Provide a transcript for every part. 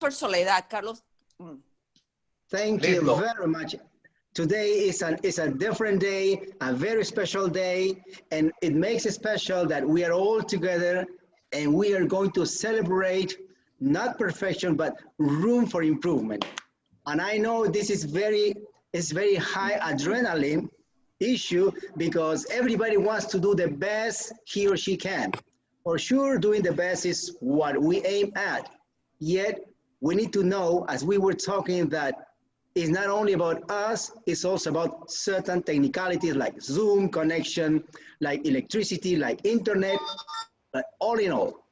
for Soledad. Carlos. Thank you very much. Today is a different day, a very special day, and it makes it special that we are all together and we are going to celebrate not perfection, but room for improvement. And I know this is very high adrenaline issue because everybody wants to do the best he or she can. For sure, doing the best is what we aim at. Yet, we need to know, as we were talking, that it's not only about us, it's also about certain technicalities like Zoom connection, like electricity, like internet, but all in all,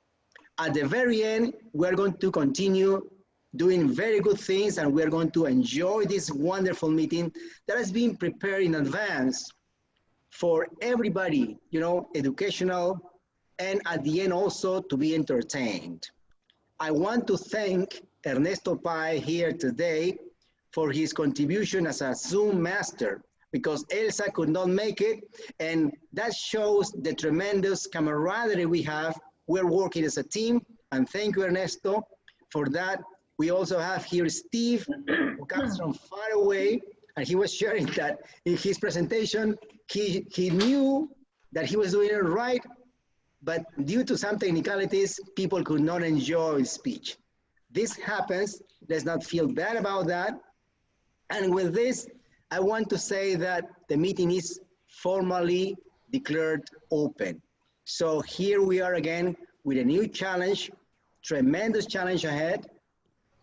at the very end, we're going to continue doing very good things and we're going to enjoy this wonderful meeting that has been prepared in advance for everybody, you know, educational, and at the end also to be entertained. I want to thank Ernesto Pai here today for his contribution as a Zoom master because Elsa could not make it, and that shows the tremendous camaraderie we have. We're working as a team, and thank you, Ernesto, for that. We also have here Steve, who comes from far away, and he was sharing that in his presentation, he knew that he was doing it right, but due to some technicalities, people could not enjoy his speech. This happens, let's not feel bad about that. And with this, I want to say that the meeting is formally declared open. So here we are again with a new challenge, tremendous challenge ahead,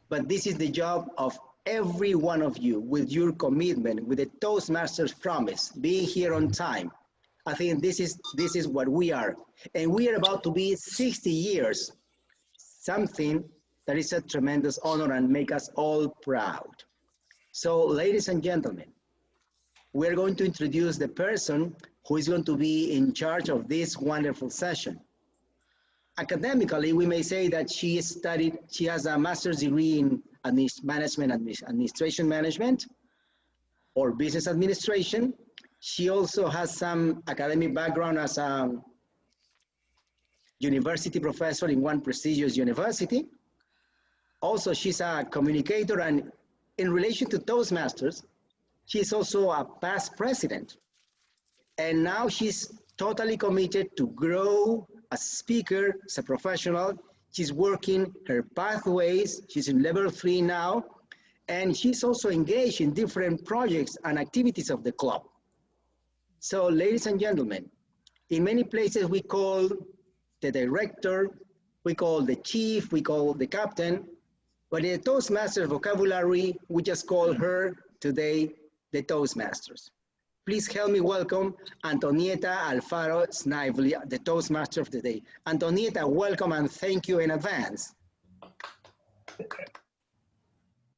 but this is the job of every one of you with your commitment, with the Toastmasters promise, being here on time. I think this is what we are. And we are about to be 60 years, something that is a tremendous honor and make us all proud. So ladies and gentlemen, we're going to introduce the person who is going to be in charge of this wonderful session. Academically, we may say that she has a master's degree in administration management or business administration. She also has some academic background as a university professor in one prestigious university. Also, she's a communicator, and in relation to Toastmasters, she's also a past president. And now she's totally committed to grow as a speaker, as a professional. She's working her pathways. She's in level 3 now. And she's also engaged in different projects and activities of the club. So ladies and gentlemen, in many places we call the director, we call the chief, we call the captain, but in the Toastmasters vocabulary, we just call her today the Toastmasters. Please help me welcome Antonieta Alfaro Snively, the Toastmaster of the day. Antonieta, welcome and thank you in advance.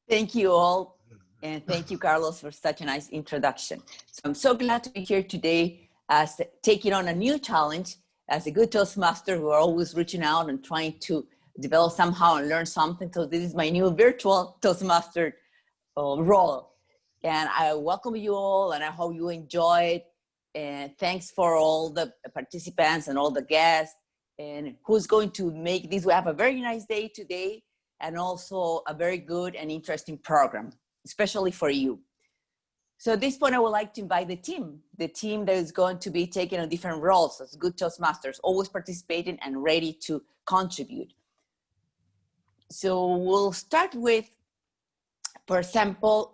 Thank you all, and thank you, Carlos, for such a nice introduction. So I'm so glad to be here today as taking on a new challenge as a good Toastmaster who are always reaching out and trying to develop somehow and learn something. So this is my new virtual Toastmaster role. And I welcome you all, and I hope you enjoyed. And thanks for all the participants and all the guests and who's going to make this. We have a very nice day today and also a very good and interesting program, especially for you. So at this point, I would like to invite the team that is going to be taking on different roles as good Toastmasters, always participating and ready to contribute. So we'll start with, for example,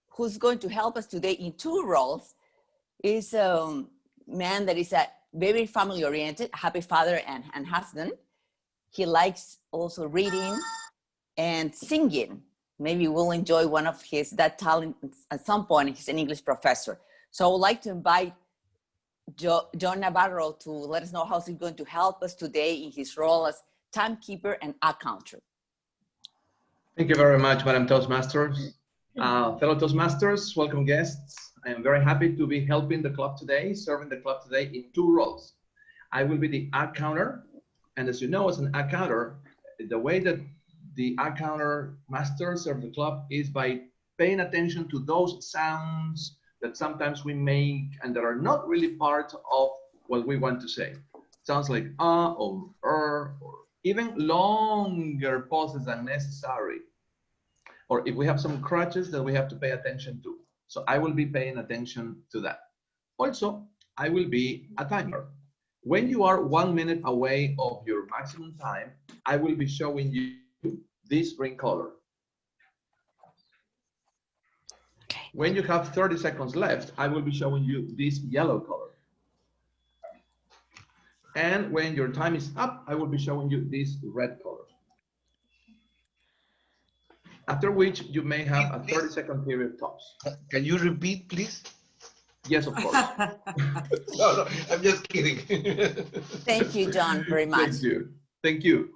who's going to help us today in 2 roles is a man that is very family oriented, happy father and husband. He likes also reading and singing. Maybe we'll enjoy one of that talent at some point. He's an English professor. So I would like to invite John Navarro to let us know how he's going to help us today in his role as timekeeper and accountant. Thank you very much, Madam Toastmasters. Fellow Toastmasters, welcome guests. I am very happy to be helping the club today, serving the club today in 2 roles. I will be the accounter, and as you know, as an accounter, the way that the accounter masters serve the club is by paying attention to those sounds that sometimes we make and that are not really part of what we want to say. Sounds like or even longer pauses than necessary, or if we have some crutches that we have to pay attention to. So I will be paying attention to that. Also, I will be a timer. When you are 1 minute away of your maximum time, I will be showing you this green color. Okay. When you have 30 seconds left, I will be showing you this yellow color. And when your time is up, I will be showing you this red color. After which you may have a 30-second period tops. Can you repeat, please? Yes, of course. No, I'm just kidding. Thank you, John, very much. Thank you. Thank you.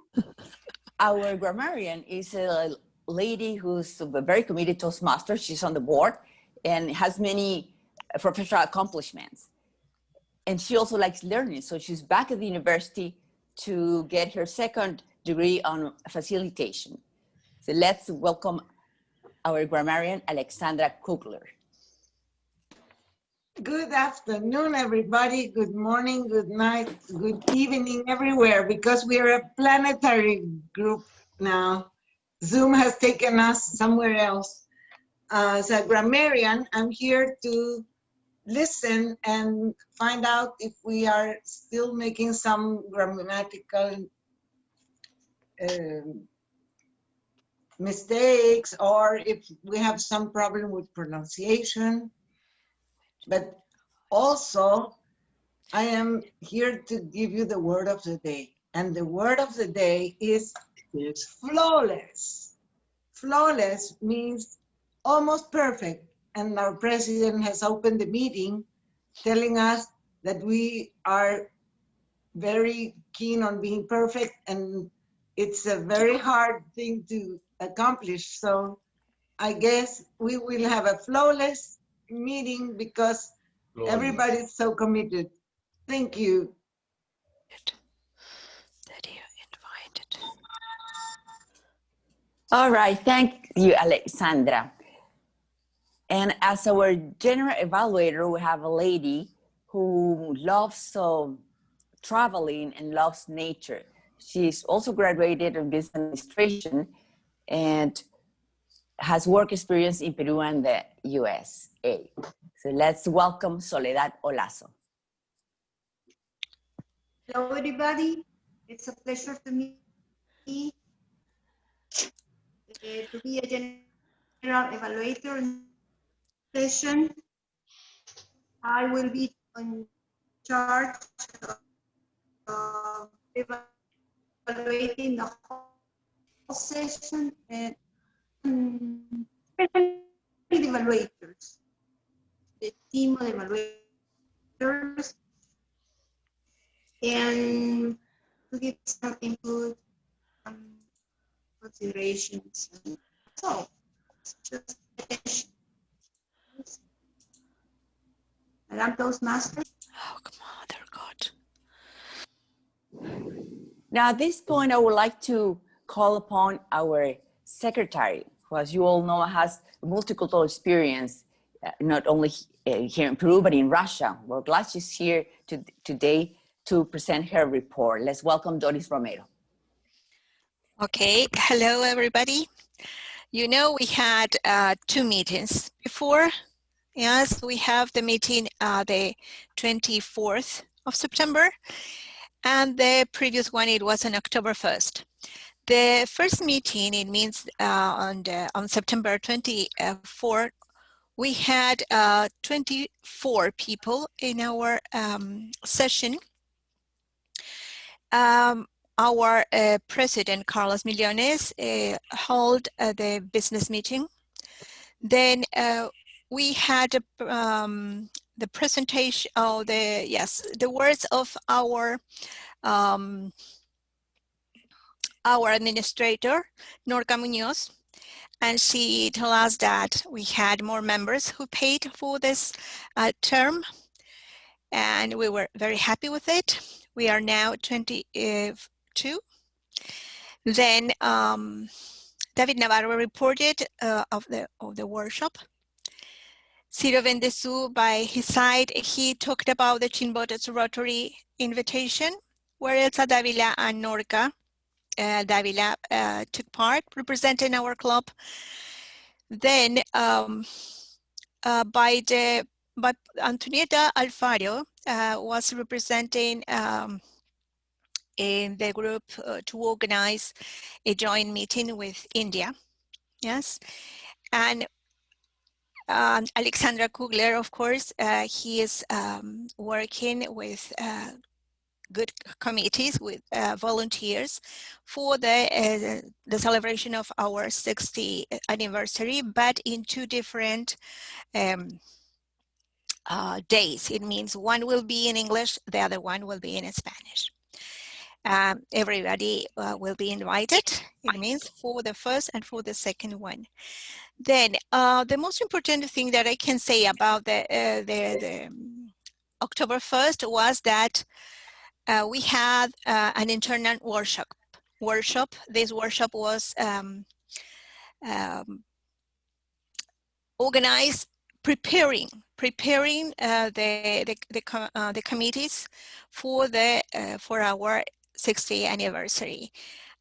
Our grammarian is a lady who's very committed to Toastmasters. She's on the board and has many professional accomplishments. And she also likes learning. So she's back at the university to get her second degree on facilitation. So let's welcome our grammarian, Alexandra Kugler. Good afternoon, everybody. Good morning, good night, good evening everywhere, because we are a planetary group now. Zoom has taken us somewhere else. As a grammarian, I'm here to listen and find out if we are still making some grammatical mistakes, or if we have some problem with pronunciation. But also, I am here to give you the word of the day. And the word of the day is flawless. Flawless means almost perfect. And our president has opened the meeting telling us that we are very keen on being perfect, and it's a very hard thing to accomplish. So I guess we will have a flawless meeting because everybody's so committed. Thank you. All right, thank you, Alexandra. And as our general evaluator, we have a lady who loves traveling and loves nature. She's also graduated in business administration and has work experience in Peru and the USA. So let's welcome Soledad Olazo. Hello, everybody. It's a pleasure to me to be a general evaluator in session. I will be in charge of evaluating the whole session, and especially the evaluators, the team of evaluators, and to give some input, considerations. So, just Madam Toastmasters. Oh, come on, dear God. Now, at this point, I would like to call upon our secretary, who, as you all know, has multicultural experience, not only here in Peru, but in Russia. We're glad she's here today to present her report. Let's welcome Doris Romero. Okay, hello everybody. You know, we had 2 meetings before. Yes, we have the meeting the 24th of September, and the previous one, it was on October 1st. The first meeting, it means on September 24th, we had 24 people in our session. Our president, Carlos Millones, held the business meeting. Then we had the presentation of the words of our administrator, Norca Munoz, and she told us that we had more members who paid for this term, and we were very happy with it. We are now 22. Then David Navarro reported of the workshop. Ciro Vendesu, by his side, he talked about the Chimbote's Rotary invitation, where Elsa Davila and Norca Davila took part representing our club. Then by Antonieta Alfaro was representing in the group to organize a joint meeting with India. Yes, and Alexandra Kugler, of course, he is working with good committees with volunteers for the celebration of our 60th anniversary, but in two different days. It means one will be in English, the other one will be in Spanish. Everybody will be invited, it means, for the first and for the second one. Then the most important thing that I can say about the October 1st was that we had an internal workshop. This workshop was organized preparing the committees for our 60th anniversary,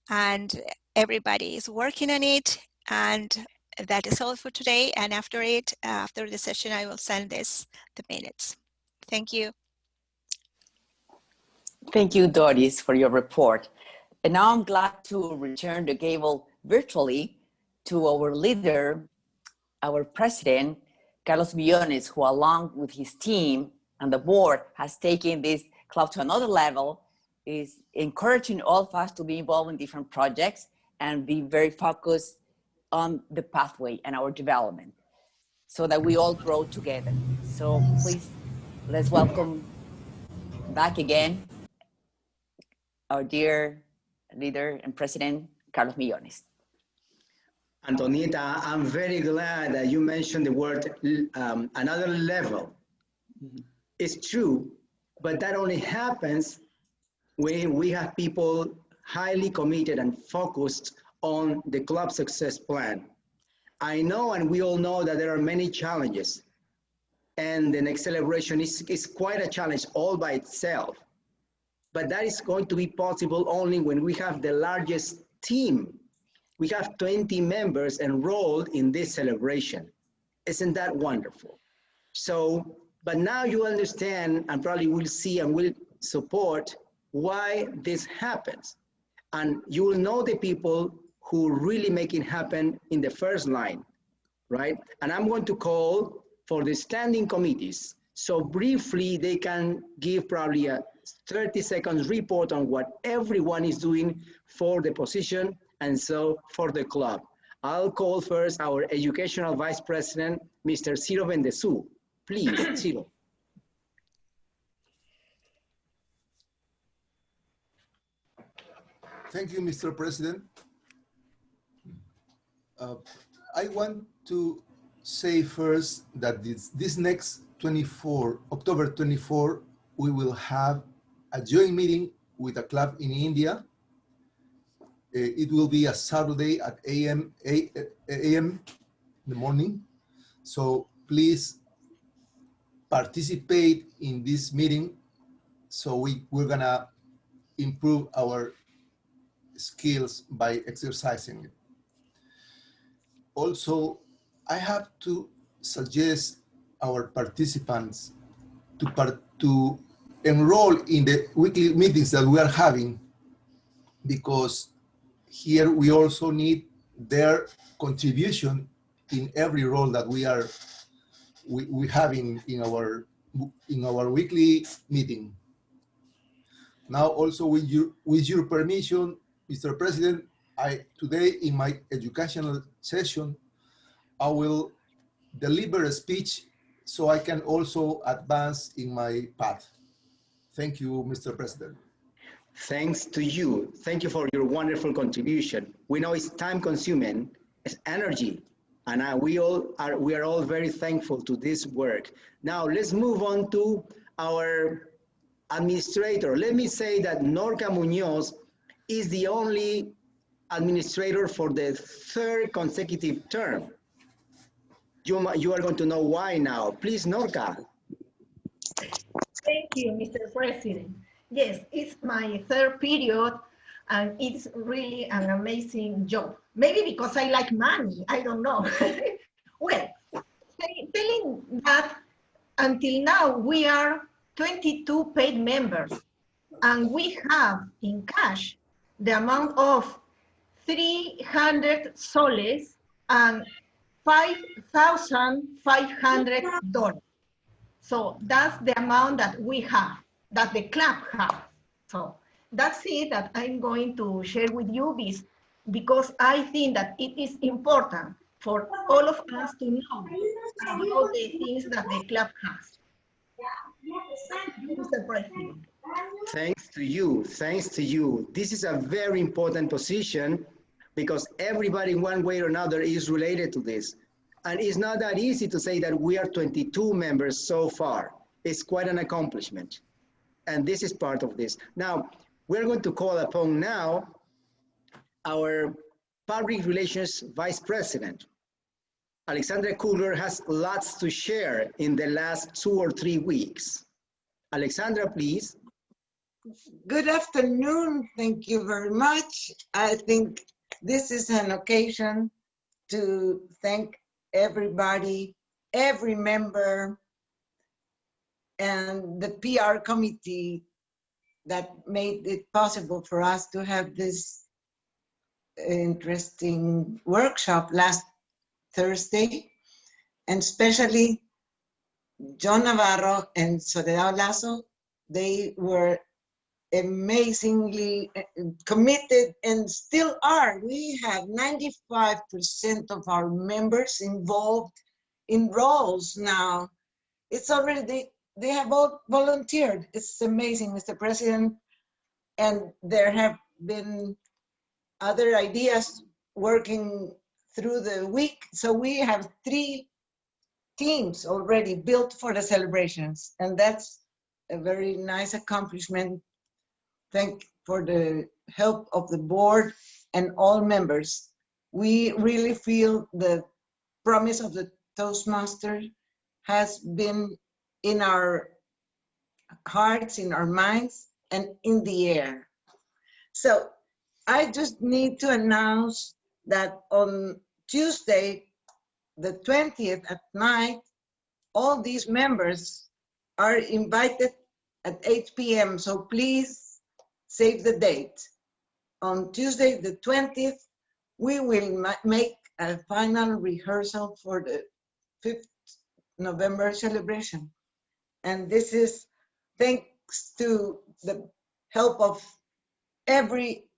and everybody is working on it. And that is all for today. And after the session, I will send the minutes. Thank you. Thank you, Doris, for your report. And now I'm glad to return the gavel virtually to our leader, our president, Carlos Millones, who along with his team and the board has taken this club to another level, is encouraging all of us to be involved in different projects and be very focused on the pathway and our development so that we all grow together. So please, let's welcome back again our dear leader and president, Carlos Millones. Antonieta, I'm very glad that you mentioned the word another level. Mm-hmm. It's true, but that only happens when we have people highly committed and focused on the club success plan. I know, and we all know, that there are many challenges, and the next celebration is quite a challenge all by itself. But that is going to be possible only when we have the largest team. We have 20 members enrolled in this celebration. Isn't that wonderful? So, but now you understand, and probably will see and will support why this happens. And you will know the people who really make it happen in the first line, right? And I'm going to call for the standing committees. So briefly, they can give probably a 30 seconds report on what everyone is doing for the position and so for the club. I'll call first our Educational Vice President, Mr. Ciro Bendesu. Please, Ciro. Thank you, Mr. President. I want to say first that this next October 24, we will have a joint meeting with a club in India. It will be a Saturday at 8 a.m. in the morning. So please participate in this meeting so we're gonna improve our skills by exercising it. Also, I have to suggest our participants to enroll in the weekly meetings that we are having, because here we also need their contribution in every role that we have in our weekly meeting. Now, also with your permission, Mr. President, today in my educational session, I will deliver a speech so I can also advance in my path. Thank you, Mr. President. Thanks to you. Thank you for your wonderful contribution. We know it's time consuming, it's energy, and we are all very thankful to this work. Now let's move on to our administrator. Let me say that Norca Munoz is the only administrator for the third consecutive term. You are going to know why now. Please, Norca. Thank you, Mr. President. Yes, it's my third period And it's really an amazing job. Maybe because I like money, I don't know. Well, telling that until now we are 22 paid members, and we have in cash the amount of 300 soles and $5,500. So that's the amount that we have, that the club has. So that's it that I'm going to share with you because I think that it is important for all of us to know about the things that the club has. Mr. President. Thanks to you. Thanks to you. This is a very important position because everybody in one way or another is related to this. And it's not that easy to say that we are 22 members so far. It's quite an accomplishment. And this is part of this. Now, we're going to call upon now our Public Relations Vice President. Alexandra Kugler has lots to share in the last 2 or 3 weeks. Alexandra, please. Good afternoon. Thank you very much. I think this is an occasion to thank everybody, every member, and the PR committee that made it possible for us to have this interesting workshop last Thursday, and especially John Navarro and Soledad Lazo. They were amazingly committed and still are. We have 95% of our members involved in roles now. It's already, they have all volunteered. It's amazing, Mr. President. And there have been other ideas working through the week. So we have 3 teams already built for the celebrations. And that's a very nice accomplishment. Thank for the help of the board and all members. We really feel the promise of the Toastmasters has been in our hearts, in our minds, and in the air. So I just need to announce that on Tuesday, the 20th at night, all these members are invited at 8 p.m. So please save the date. On Tuesday, the 20th, we will make a final rehearsal for the 5th November celebration. And this is thanks to the help of every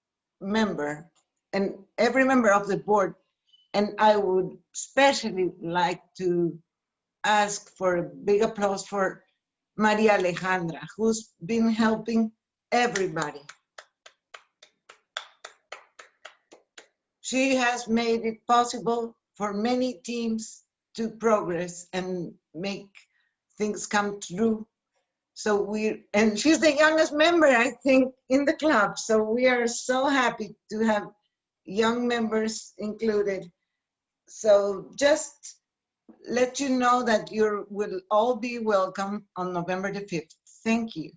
member and every member of the board. And I would especially like to ask for a big applause for Maria Alejandra, who's been helping everybody. She has made it possible for many teams to progress and make things come true. So and she's the youngest member, I think, in the club. So we are so happy to have young members included. So just let you know that you will all be welcome on November the 5th. Thank you.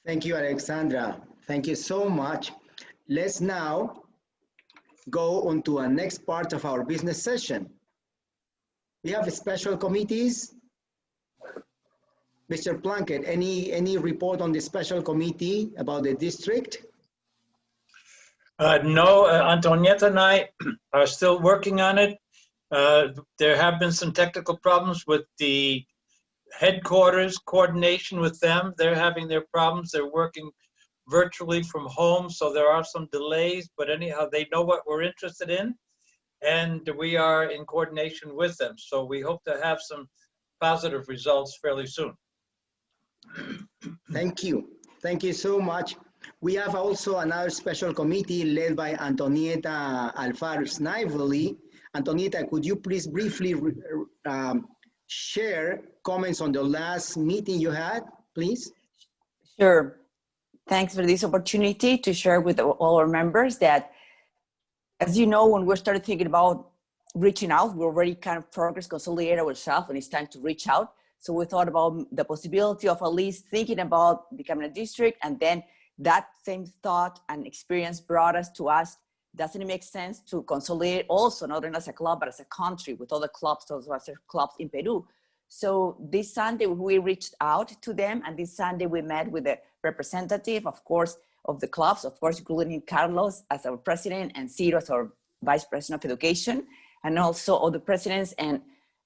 Thank you, Alexandra. Thank you so much. Let's now go on to our next part of our business session. We have special committees. Mr. Plunkett, any report on the special committee about the district? No, Antonietta and I are still working on it. There have been some technical problems with the headquarters coordination with them. They're having their problems. They're working virtually from home, so there are some delays, but anyhow, they know what we're interested in, and we are in coordination with them. So we hope to have some positive results fairly soon. Thank you. Thank you so much. We have also another special committee led by Antonietta Alfaro-Snively. Antonietta, could you please briefly share comments on the last meeting you had, please? Sure. Thanks for this opportunity to share with all our members that, as you know, when we started thinking about reaching out, we already kind of progress consolidate ourselves, and it's time to reach out. So we thought about the possibility of at least thinking about becoming a district and then that same thought and experience brought us to ask, doesn't it make sense to consolidate also, not only as a club, but as a country with other clubs, Toastmasters clubs in Peru? So this Sunday, we reached out to them, and this Sunday we met with the representative, of course, of the clubs, of course, including Carlos as our president and Ciro as our vice president of education, and also all the presidents and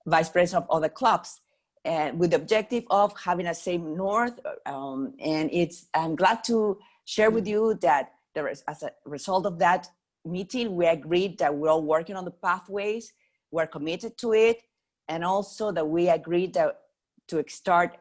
vice president of other clubs, and with the objective of having a same north. I'm glad to share with you that there is, as a result of that meeting, we agreed that we're all working on the pathways, we're committed to it, and also that we agreed that to start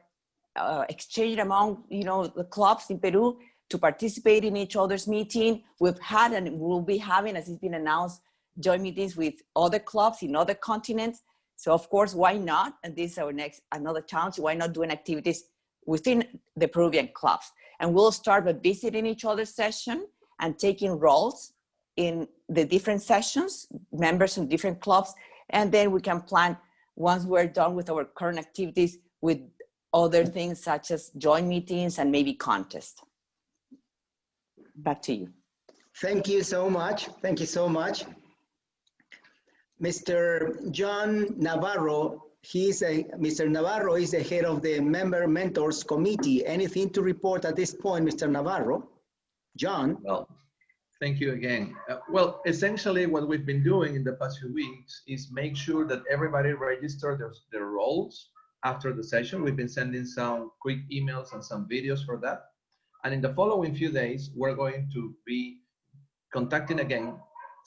exchanging among the clubs in Peru to participate in each other's meeting. We've had and we'll be having, as it's been announced, joint meetings with other clubs in other continents. So of course, why not? And this is another challenge. Why not doing activities within the Peruvian clubs? And we'll start by visiting each other's session and taking roles in the different sessions, members of different clubs. And then we can plan, once we're done with our current activities, with other things such as joint meetings and maybe contests. Back to you. Thank you so much. Thank you so much. Mr. John Navarro, Mr. Navarro is the head of the Member Mentors Committee. Anything to report at this point, Mr. Navarro? John? Well, thank you again. Well, essentially what we've been doing in the past few weeks is make sure that everybody register their roles after the session. We've been sending some quick emails and some videos for that. And in the following few days, we're going to be contacting again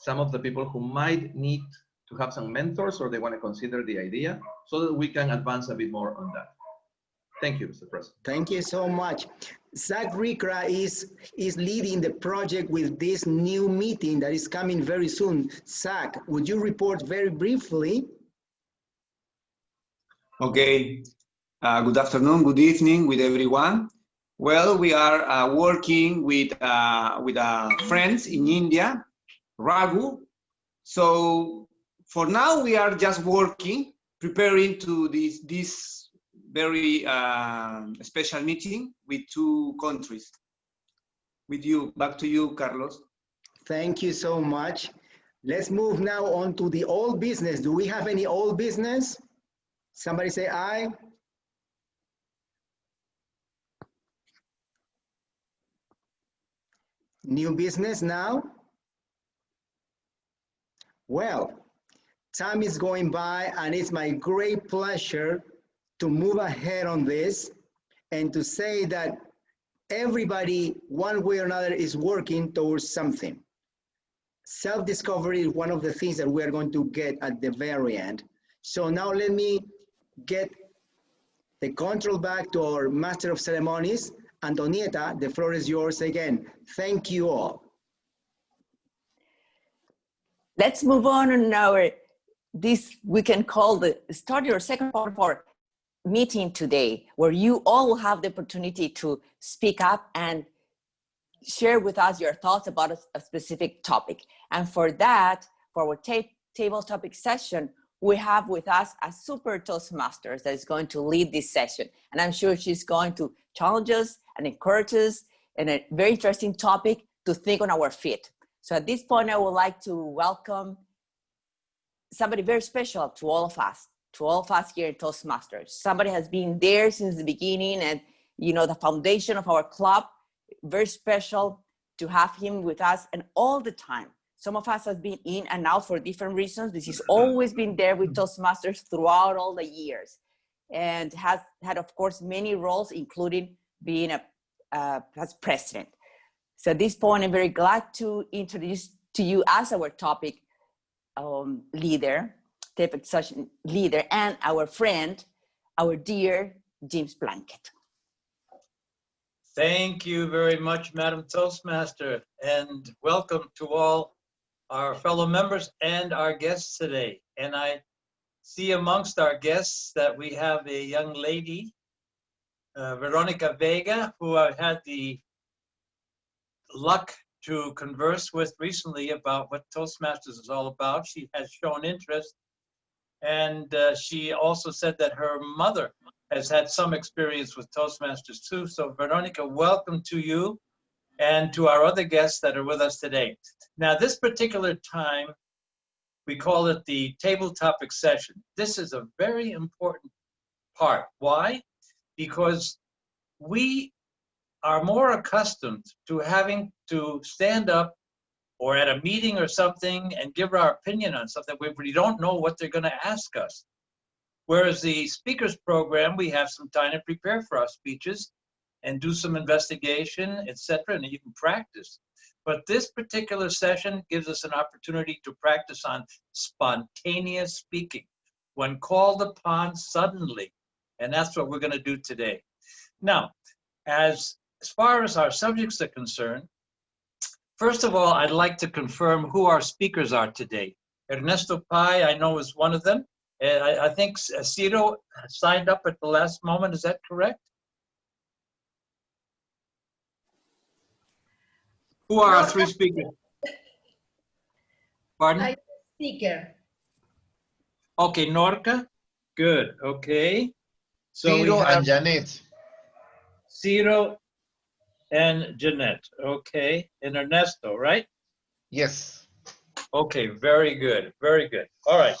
some of the people who might need to have some mentors or they want to consider the idea so that we can advance a bit more on that. Thank you, Mr. President. Thank you so much. Zach Rikra is leading the project with this new meeting that is coming very soon. Zach, would you report very briefly? Okay. Good afternoon, good evening with everyone. Well, we are working with friends in India, Raghu. So for now, we are just working, preparing to this very special meeting with two countries. With you, back to you, Carlos. Thank you so much. Let's move now on to the old business. Do we have any old business? Somebody say aye. New business now? Well, time is going by and it's my great pleasure to move ahead on this and to say that everybody, one way or another, is working towards something. Self-discovery is one of the things that we are going to get at the very end. So now let me get the control back to our Master of Ceremonies. Antonieta, the floor is yours again. Thank you all. Let's move on this we can call the start or second part of our meeting today, where you all will have the opportunity to speak up and share with us your thoughts about a specific topic. And for that, for our table topic session, we have with us a super Toastmasters that is going to lead this session. And I'm sure she's going to challenge us and encourage us in a very interesting topic to think on our feet. So at this point, I would like to welcome somebody very special to all of us here at Toastmasters. Somebody has been there since the beginning and, the foundation of our club. Very special to have him with us and all the time. Some of us has been in and out for different reasons. This has always been there with Toastmasters throughout all the years and has had, of course, many roles, including being as president. So at this point, I'm very glad to introduce to you as our topic leader, session leader, and our friend, our dear James Blanket. Thank you very much, Madam Toastmaster, and welcome to all our fellow members and our guests today. And I see amongst our guests that we have a young lady, Veronica Vega, who I've had the luck to converse with recently about what Toastmasters is all about. She has shown interest, and she also said that her mother has had some experience with Toastmasters too. So Veronica, welcome to you. and to our other guests that are with us today. Now, this particular time, we call it the table topic session. This is a very important part. Why? Because we are more accustomed to having to stand up or at a meeting or something and give our opinion on something. We don't know what they're going to ask us. Whereas the speakers program, we have some time to prepare for our speeches and do some investigation, etc., and even practice. But this particular session gives us an opportunity to practice on spontaneous speaking when called upon suddenly. And that's what we're going to do today. Now, as far as our subjects are concerned, first of all, I'd like to confirm who our speakers are today. Ernesto Pai, I know, is one of them. I think Ciro signed up at the last moment. Is that correct? Who are our three speakers? Pardon? I'm speaker. Okay, Norca. Good. Okay. So we Ciro have and Janet. Ciro and Jeanette. Okay. And Ernesto, right? Yes. Okay, very good. Very good. All right.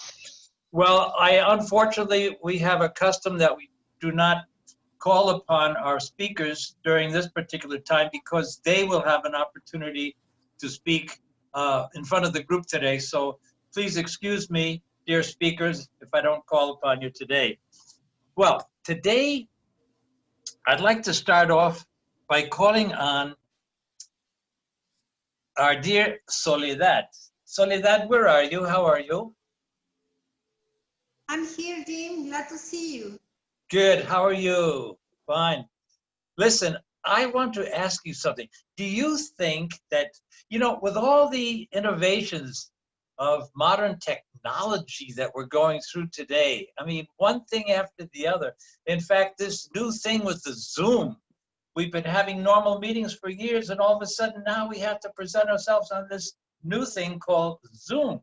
Well, unfortunately, we have a custom that we do not call upon our speakers during this particular time because they will have an opportunity to speak in front of the group today. So please excuse me, dear speakers, if I don't call upon you today. Well, today, I'd like to start off by calling on our dear Soledad. Soledad, where are you? How are you? I'm here, Jim. Glad to see you. Good. How are you? Fine. Listen, I want to ask you something. Do you think that, with all the innovations of modern technology that we're going through today, I mean, one thing after the other. In fact, this new thing with the Zoom, we've been having normal meetings for years, and all of a sudden now we have to present ourselves on this new thing called Zoom,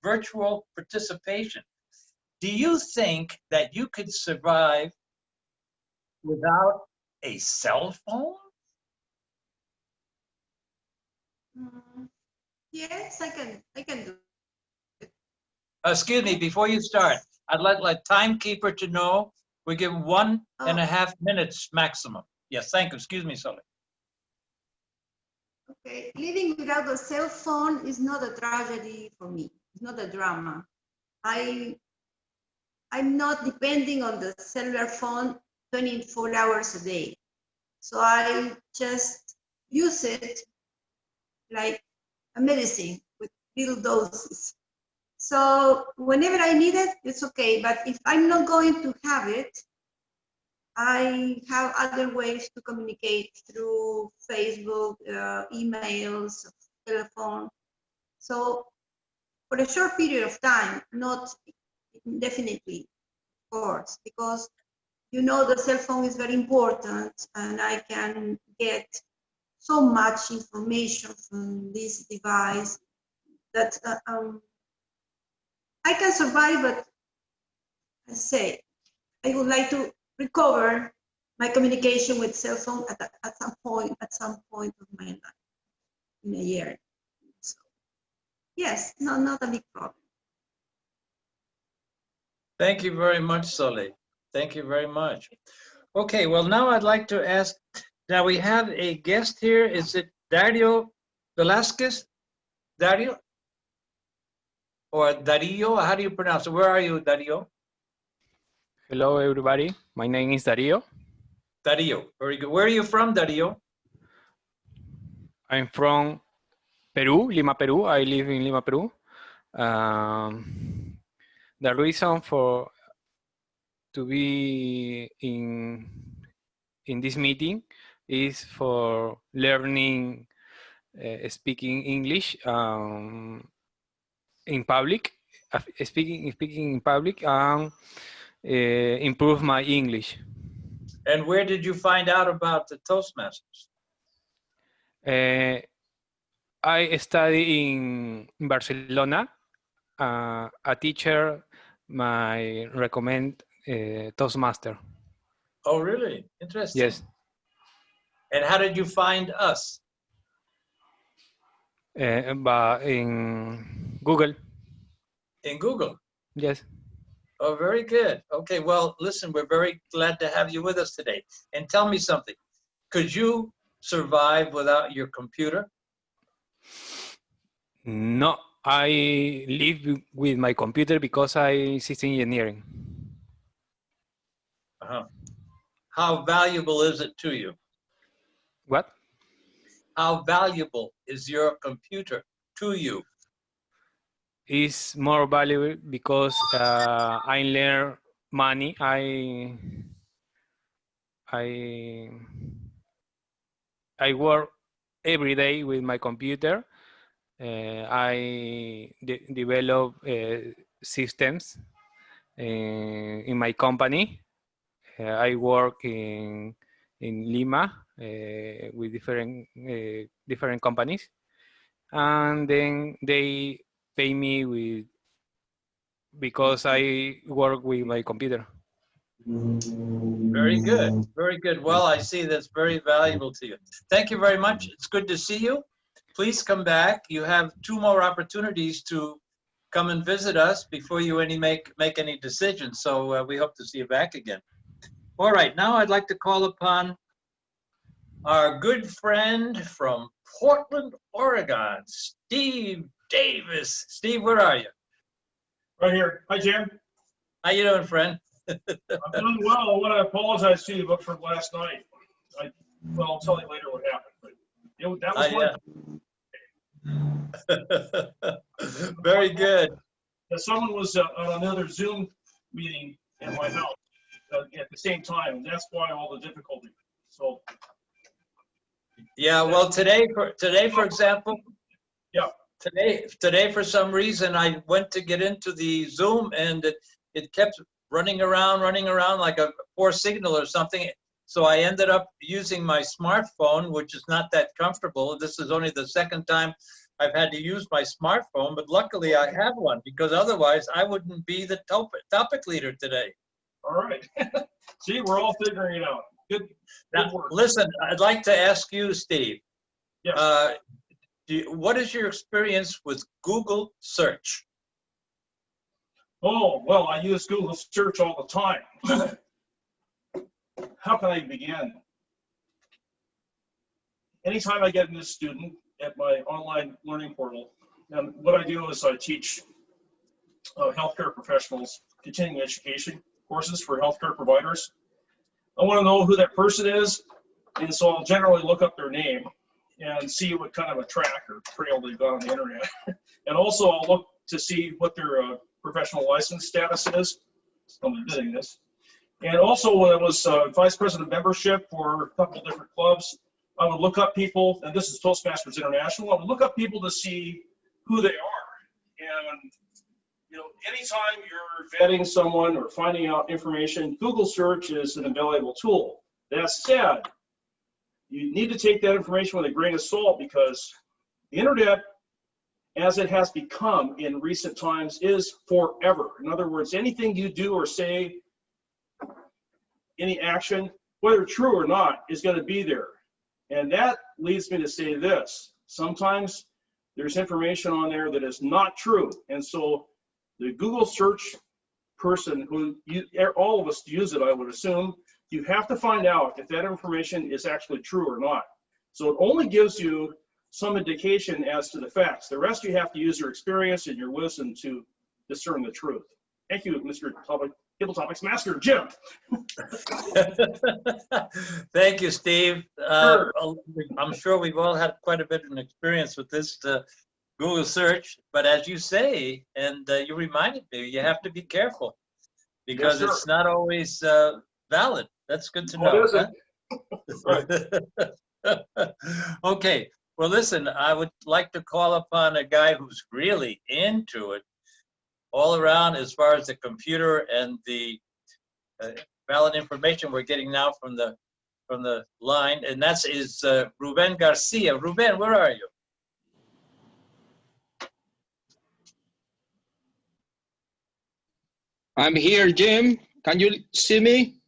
virtual participation. Do you think that you could survive without a cell phone? Yes, I can do it. Excuse me, before you start, I'd like timekeeper to know we give 1.5 minutes maximum. Yes, thank you. Excuse me, Sole. Okay, living without a cell phone is not a tragedy for me. It's not a drama. I'm not depending on the cellular phone 24 hours a day. So I just use it like a medicine with little doses. So whenever I need it, it's okay. But if I'm not going to have it, I have other ways to communicate through Facebook, emails, telephone. So for a short period of time, not indefinitely, of course, because the cell phone is very important and I can get so much information from this device that I can survive, but I say I would like to recover my communication with cell phone at some point of my life in a year. So yes, not a big problem. Thank you very much, Sole. Thank you very much. Okay, well, now I'd like to ask, now we have a guest here. Is it Dario Velasquez? Dario? Or Dario? How do you pronounce it? Where are you, Dario? Hello, everybody. My name is Dario. Dario, very good. Where are you from, Dario? I'm from Peru, Lima, Peru. I live in Lima, Peru. The reason to be in this meeting is for learning speaking English in public, speaking in public, and improve my English. And where did you find out about the Toastmasters? I study in Barcelona. A teacher might recommend Toastmaster. Oh, really? Interesting. Yes. And how did you find us? But in Google, In Google. yes. Oh, very good. Okay, well, listen, we're very glad to have you with us today. And tell me something. Could you survive without your computer? No, I live with my computer because I system engineering. Uh-huh. How valuable is it to you? What? How valuable is your computer to you? Is more valuable because I learn money. I I work every day with my computer. I develop systems in my company. I work in Lima with different companies, and then they pay me with because I work with my computer. Very good. Very good. Well, I see that's very valuable to you. Thank you very much. It's good to see you. Please come back. You have 2 more opportunities to come and visit us before you make any decisions. So we hope to see you back again. All right. Now I'd like to call upon our good friend from Portland, Oregon, Steve Davis. Steve, where are you? Right here. Hi, Jim. How you doing, friend? I'm doing well. I want to apologize to you about for last night. Well, I'll tell you later what happened. But that was yeah. Very good. Someone was on another Zoom meeting at my house at the same time, and that's why all the difficulty. So. Yeah. Well, today, for example. Yeah. Today, for some reason, I went to get into the Zoom, and it kept running around like a poor signal or something. So I ended up using my smartphone, which is not that comfortable. This is only the second time I've had to use my smartphone, but luckily I have one because otherwise I wouldn't be the topic leader today. All right. See, we're all figuring it out. Good work. Listen, I'd like to ask you, Steve. Yes. What is your experience with Google search? Oh, well, I use Google search all the time. How can I begin? Anytime I get a new student at my online learning portal, and what I do is I teach healthcare professionals continuing education courses for healthcare providers. I want to know who that person is, and so I'll generally look up their name and see what kind of a track or trail they've got on the internet. And also I'll look to see what their professional license status is. I'm admitting this. And also when I was vice president of membership for a couple different clubs, I would look up people, and this is Toastmasters International, I would look up people to see who they are. And anytime you're vetting someone or finding out information, Google search is an invaluable tool. That said, you need to take that information with a grain of salt because the internet, as it has become in recent times, is forever. In other words, anything you do or say, any action, whether true or not, is going to be there. And that leads me to say this. Sometimes there's information on there that is not true. And so the Google search person who all of us use it, I would assume, you have to find out if that information is actually true or not. So it only gives you some indication as to the facts. The rest you have to use your experience and your wisdom to discern the truth. Thank you, Mr. Table Topics Master, Jim. Thank you, Steve. I'm sure we've all had quite a bit of an experience with this Google search, but as you say, and you reminded me, you have to be careful because Yes, it's not always valid. That's good to know. Huh? Okay. Well, listen, I would like to call upon a guy who's really into it all around as far as the computer and the valid information we're getting now from the line, and that's Ruben Garcia. Ruben, where are you? I'm here, Jim. Can you see me?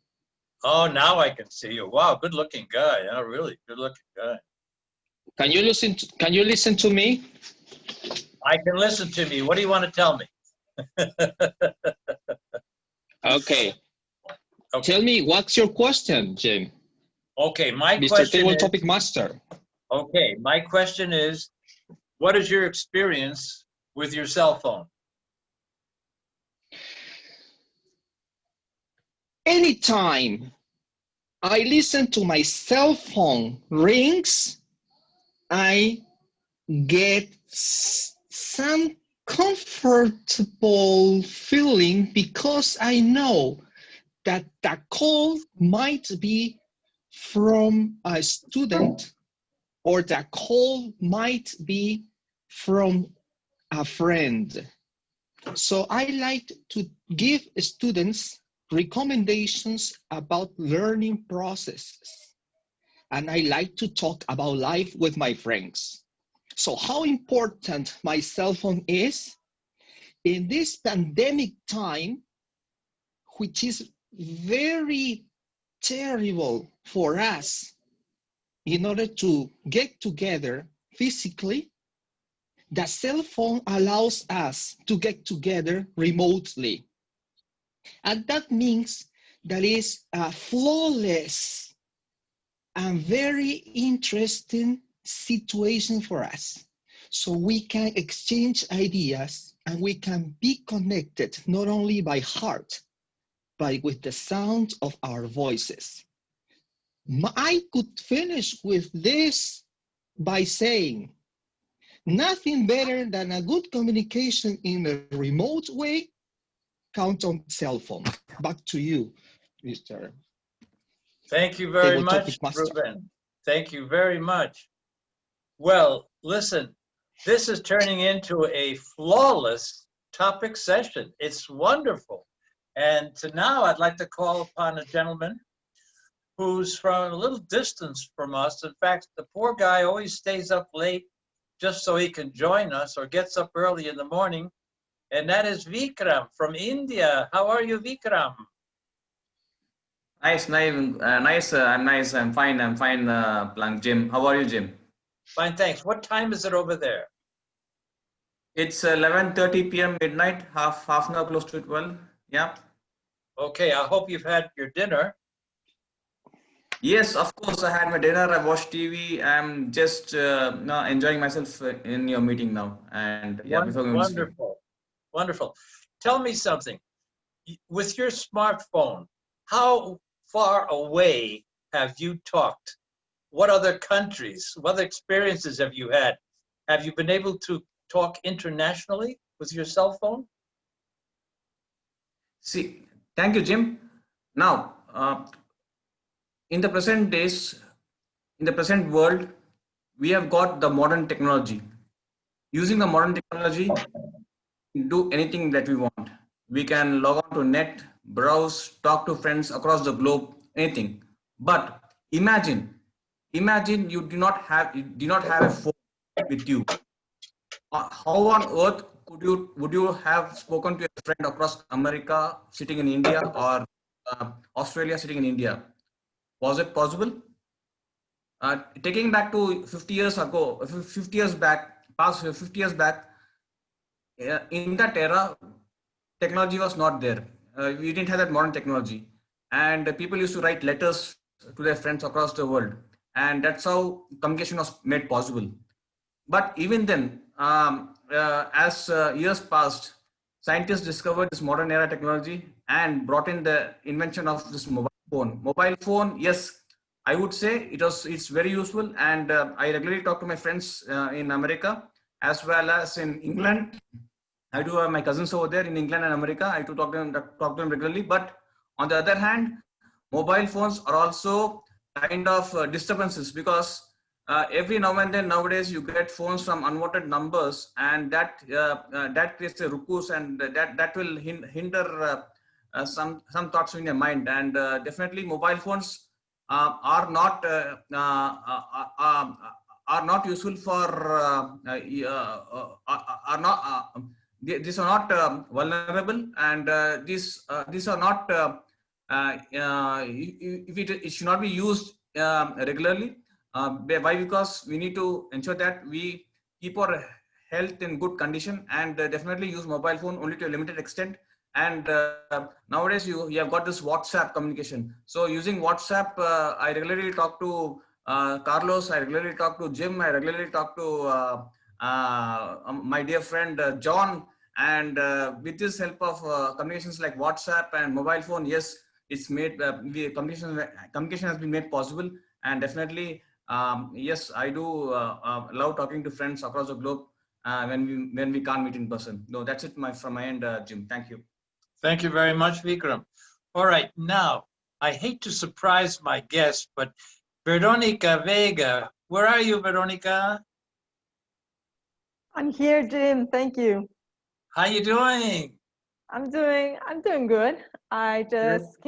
Oh, now I can see you. Wow, good-looking guy. Really good-looking guy. Can you listen to me? I can listen to me. What do you want to tell me? Okay. Tell me, what's your question, Jim? Okay, my Mr. question Table is, Topic Master. okay, my question is, what is your experience with your cell phone? Anytime I listen to my cell phone rings, I get some comfortable feeling because I know that the call might be from a student or the call might be from a friend. So I like to give students recommendations about learning processes. And I like to talk about life with my friends. So how important my cell phone is in this pandemic time, which is very terrible for us in order to get together physically. The cell phone allows us to get together remotely. And that means that is a flawless and very interesting situation for us. So we can exchange ideas and we can be connected not only by heart, but with the sound of our voices. I could finish with this by saying, nothing better than a good communication in a remote way. Count on cell phone. Back to you, Mr. Thank you very Table much, Topic Master. Ruben. Thank you very much. Well, listen, this is turning into a flawless topic session. It's wonderful. And to now, I'd like to call upon a gentleman who's from a little distance from us. In fact, the poor guy always stays up late just so he can join us, or gets up early in the morning. And that is Vikram from India. How are you, Vikram? Nice, nice, nice. I'm nice. I'm fine. I'm fine, Plank. Jim, how are you, Jim? Fine, thanks. What time is it over there? It's 11:30 p.m. midnight. Half an hour close to 12. Yeah. Okay, I hope you've had your dinner. Yes, of course. I had my dinner. I watched TV. I'm just now enjoying myself in your meeting now. And yeah, before going to sleep. Wonderful, wonderful. Tell me something. With your smartphone, how far away have you talked? What other countries, what other experiences have you had? Have you been able to talk internationally with your cell phone? See, thank you, Jim. Now, in the present days, in the present world, we have got the modern technology. Using the modern technology, do anything that we want. We can log on to net, browse, talk to friends across the globe, anything. But imagine you do not have a phone with you. How on earth would you have spoken to a friend across America sitting in India, or Australia sitting in India? Was it possible? Taking back to 50 years ago, 50 years back, past 50 years back, in that era, technology was not there. We didn't have that modern technology, and people used to write letters to their friends across the world, and that's how communication was made possible. But even then, as years passed, scientists discovered this modern era technology and brought in the invention of this mobile phone. Mobile phone, yes, I would say it's very useful, and I regularly talk to my friends in America as well as in England. I do have my cousins over there in England and America. I do talk to them regularly. But on the other hand, mobile phones are also kind of disturbances, because every now and then nowadays you get phones from unwanted numbers, and that creates a ruckus, and that will hinder some thoughts in your mind. And definitely mobile phones are not useful for are not these are not vulnerable, and these are not if it should not be used regularly. Why? Because we need to ensure that we keep our health in good condition, and definitely use mobile phone only to a limited extent. And nowadays you have got this WhatsApp communication. So using WhatsApp, I regularly talk to Carlos, I regularly talk to Jim, I regularly talk to my dear friend John. And with this help of communications like WhatsApp and mobile phone, yes, it's made the communication has been made possible. And definitely, yes, I do love talking to friends across the globe when we can't meet in person. No, that's it from my end, Jim. Thank you. Thank you very much, Vikram. All right, now, I hate to surprise my guest, but Veronica Vega, where are you, Veronica? I'm here, Jim. Thank you. How you doing? I'm doing good. I just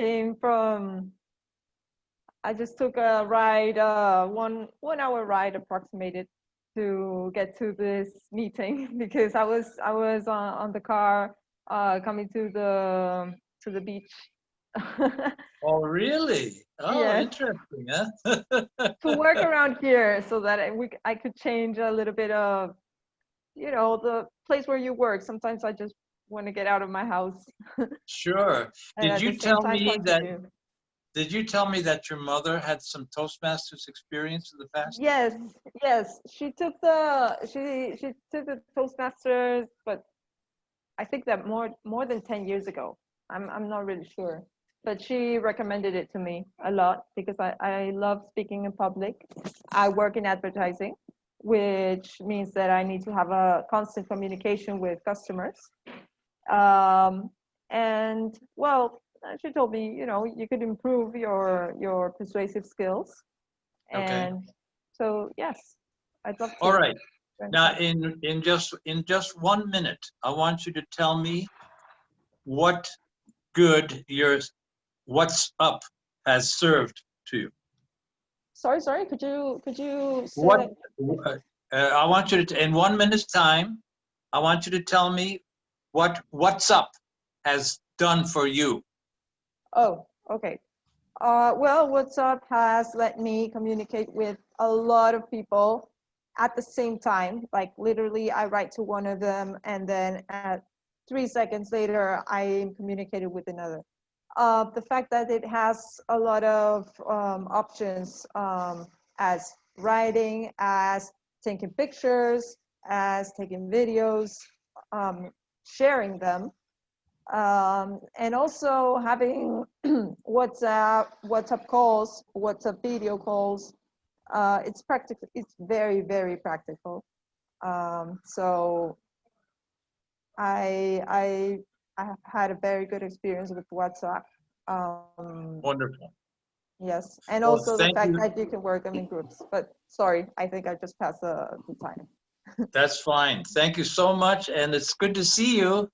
took a ride, 1 hour ride approximated to get to this meeting because I was on the car coming to the beach. Oh, really? Oh, Yes. interesting, huh? To work around here so that I could change a little bit of, the place where you work. Sometimes I just want to get out of my house. Sure. And at the same time continue. Did you tell me that your mother had some Toastmasters experience in the past? Yes. She took the Toastmasters, but I think that more than 10 years ago. I'm not really sure. But she recommended it to me a lot because I love speaking in public. I work in advertising, which means that I need to have a constant communication with customers. And well, she told me, you could improve your persuasive skills. Okay. And so, yes, I'd love to. All right. Now, in just 1 minute, I want you to tell me what good your What's Up has served to you. Sorry. Could you say What that? I want you to, in 1 minute's time, I want you to tell me what What's Up has done for you. Oh, okay. Well, WhatsApp has let me communicate with a lot of people at the same time. Like literally, I write to one of them, and then at 3 seconds later, I am communicated with another. The fact that it has a lot of options as writing, as taking pictures, as taking videos, sharing them. And also having WhatsApp calls, WhatsApp video calls. It's practical. It's very, very practical. So I have had a very good experience with WhatsApp. Wonderful. Yes, and Well, also the fact you. that you can work them in groups. But sorry, I think I just passed the time. That's fine. Thank you so much, and it's good to see you.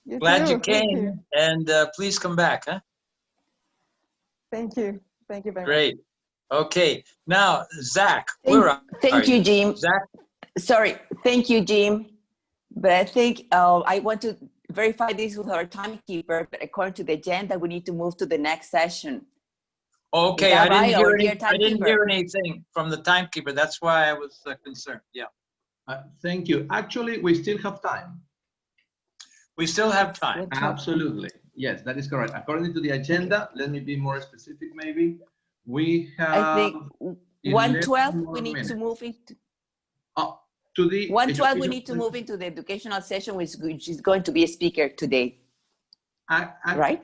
You Glad too. you Thank came, you. and please come back, huh? Thank you. Thank you very much. Great. Okay. Now, Zach, where are Thank you, Jim. Zach? Sorry. Thank you, Jim. But I think I want to verify this with our timekeeper, but according to the agenda, we need to move to the next session. Okay, Is that I didn't right, hear anything from the timekeeper. That's why I was concerned. Yeah. Thank you. Actually, we still have time. We still have time. Absolutely. Yes, that is correct. According to the agenda, let me be more specific maybe. We have I think 1:12 we need to move into. To the 1:12 we need to move into the educational session, which is going to be a speaker today. Right?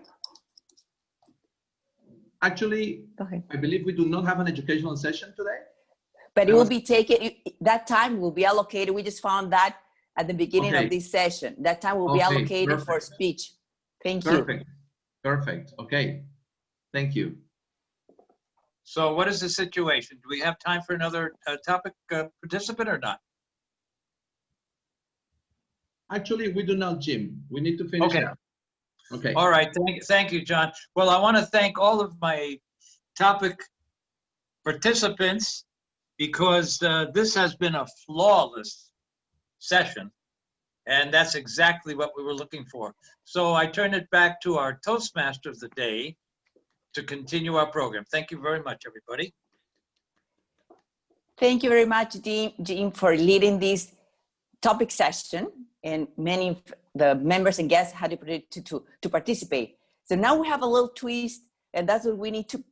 Actually, I believe we do not have an educational session today. But it will be taken, that time will be allocated. We just found that at the beginning of this session. That time will be allocated for speech. Thank you. Perfect. Okay. Thank you. So what is the situation? Do we have time for another topic participant or not? Actually, we do not, Jim. We need to finish Okay. up. Okay. All right. Thank you, John. Well, I want to thank all of my topic participants because this has been a flawless session, and that's exactly what we were looking for. So I turn it back to our Toastmaster of the day to continue our program. Thank you very much, everybody. Thank you very much, Jim, for leading this topic session, and many of the members and guests had the opportunity to participate. So now we have a little twist, and that's what we need to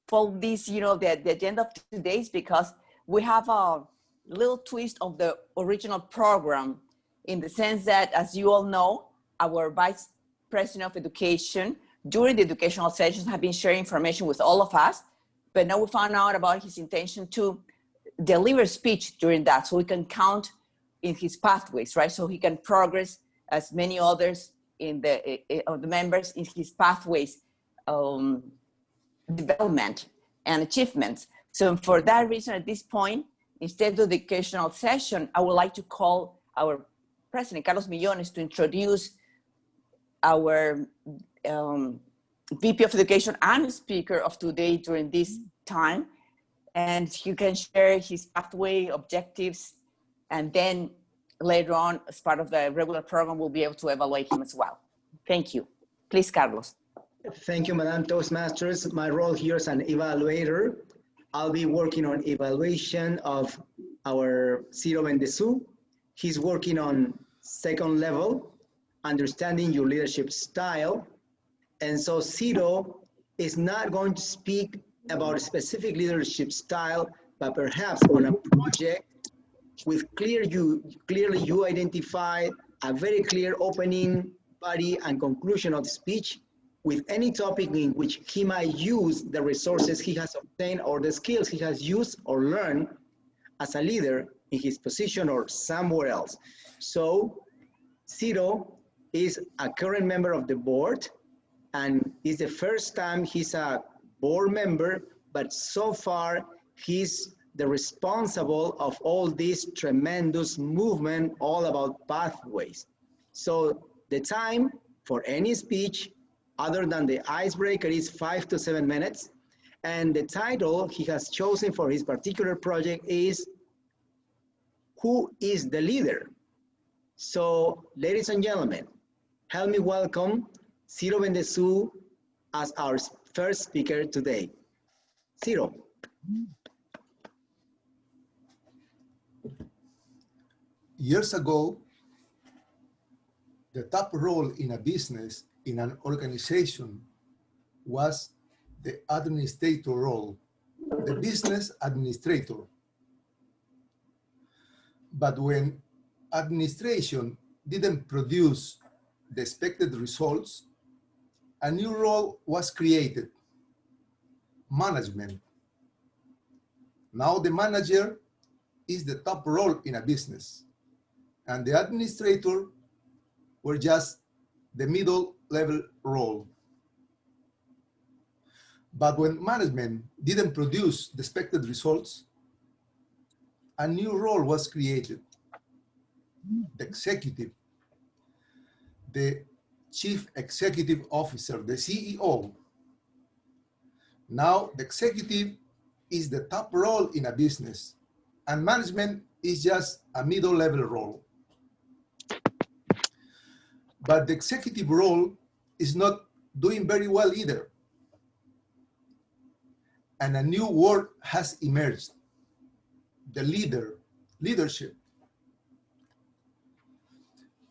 follow this, you know, the agenda of today's, because we have a little twist of the original program, in the sense that, as you all know, our Vice President of Education during the educational sessions have been sharing information with all of us, but now we found out about his intention to deliver speech during that, so we can count in his pathways, right? So he can progress as many others in the of the members in his pathways development and achievements. So for that reason, at this point, instead of the educational session, I would like to call our President, Carlos Millones, to introduce our VP of Education and speaker of today during this time. And he can share his pathway objectives, and then later on, as part of the regular program, we'll be able to evaluate him as well. Thank you. Please, Carlos. Thank you, Madam Toastmasters. My role here is an evaluator. I'll be working on evaluation of our Ciro Bendesu. He's working on second level, understanding your leadership style. And so Ciro is not going to speak about a specific leadership style, but perhaps on a project with clearly you identify a very clear opening, body, and conclusion of the speech, with any topic in which he might use the resources he has obtained or the skills he has used or learned as a leader in his position or somewhere else. So Ciro is a current member of the board, and it's the first time he's a board member, but so far he's the responsible of all this tremendous movement all about pathways. So the time for any speech other than the icebreaker is 5 to 7 minutes. And the title he has chosen for his particular project is Who is the Leader? So ladies and gentlemen, help me welcome Ciro Bendesu as our first speaker today. Ciro. Years ago, the top role in a business, in an organization, was the administrator role, the business administrator. But when administration didn't produce the expected results, a new role was created, management. Now the manager is the top role in a business, and the administrator were just the middle level role. But when management didn't produce the expected results, a new role was created, the executive, the chief executive officer, the CEO. Now the executive is the top role in a business, and management is just a middle level role. But the executive role is not doing very well either. And a new word has emerged, the leadership.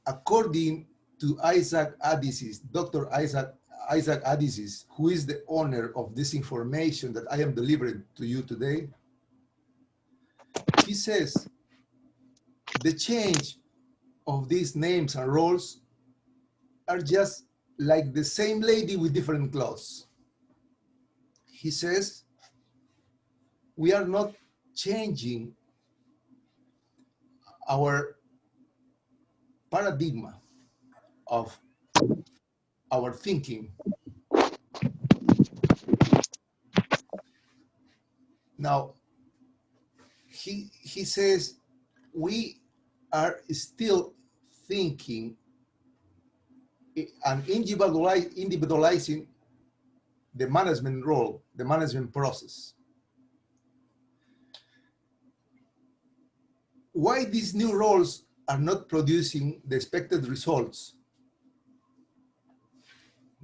According to Isaac Adisis, Dr. Isaac Adisis, who is the owner of this information that I am delivering to you today, he says the change of these names and roles are just like the same lady with different clothes. He says, we are not changing our paradigm of our thinking. Now, he says, we are still thinking and individualizing the management role, the management process. Why these new roles are not producing the expected results?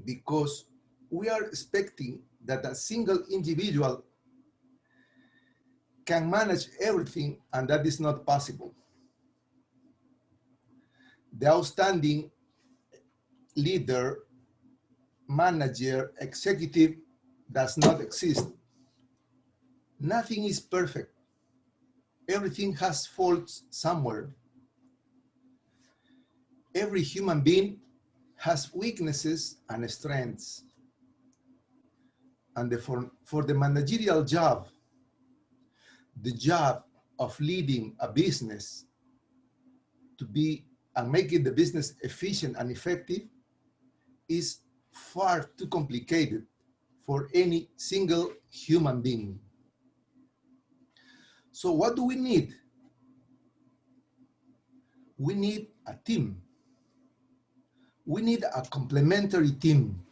Because we are expecting that a single individual can manage everything, and that is not possible. The outstanding leader, manager, executive does not exist. Nothing is perfect. Everything has faults somewhere. Every human being has weaknesses and strengths. And for the managerial job, the job of leading a business to be and making the business efficient and effective is far too complicated for any single human being. So what do we need? We need a team. We need a complementary team.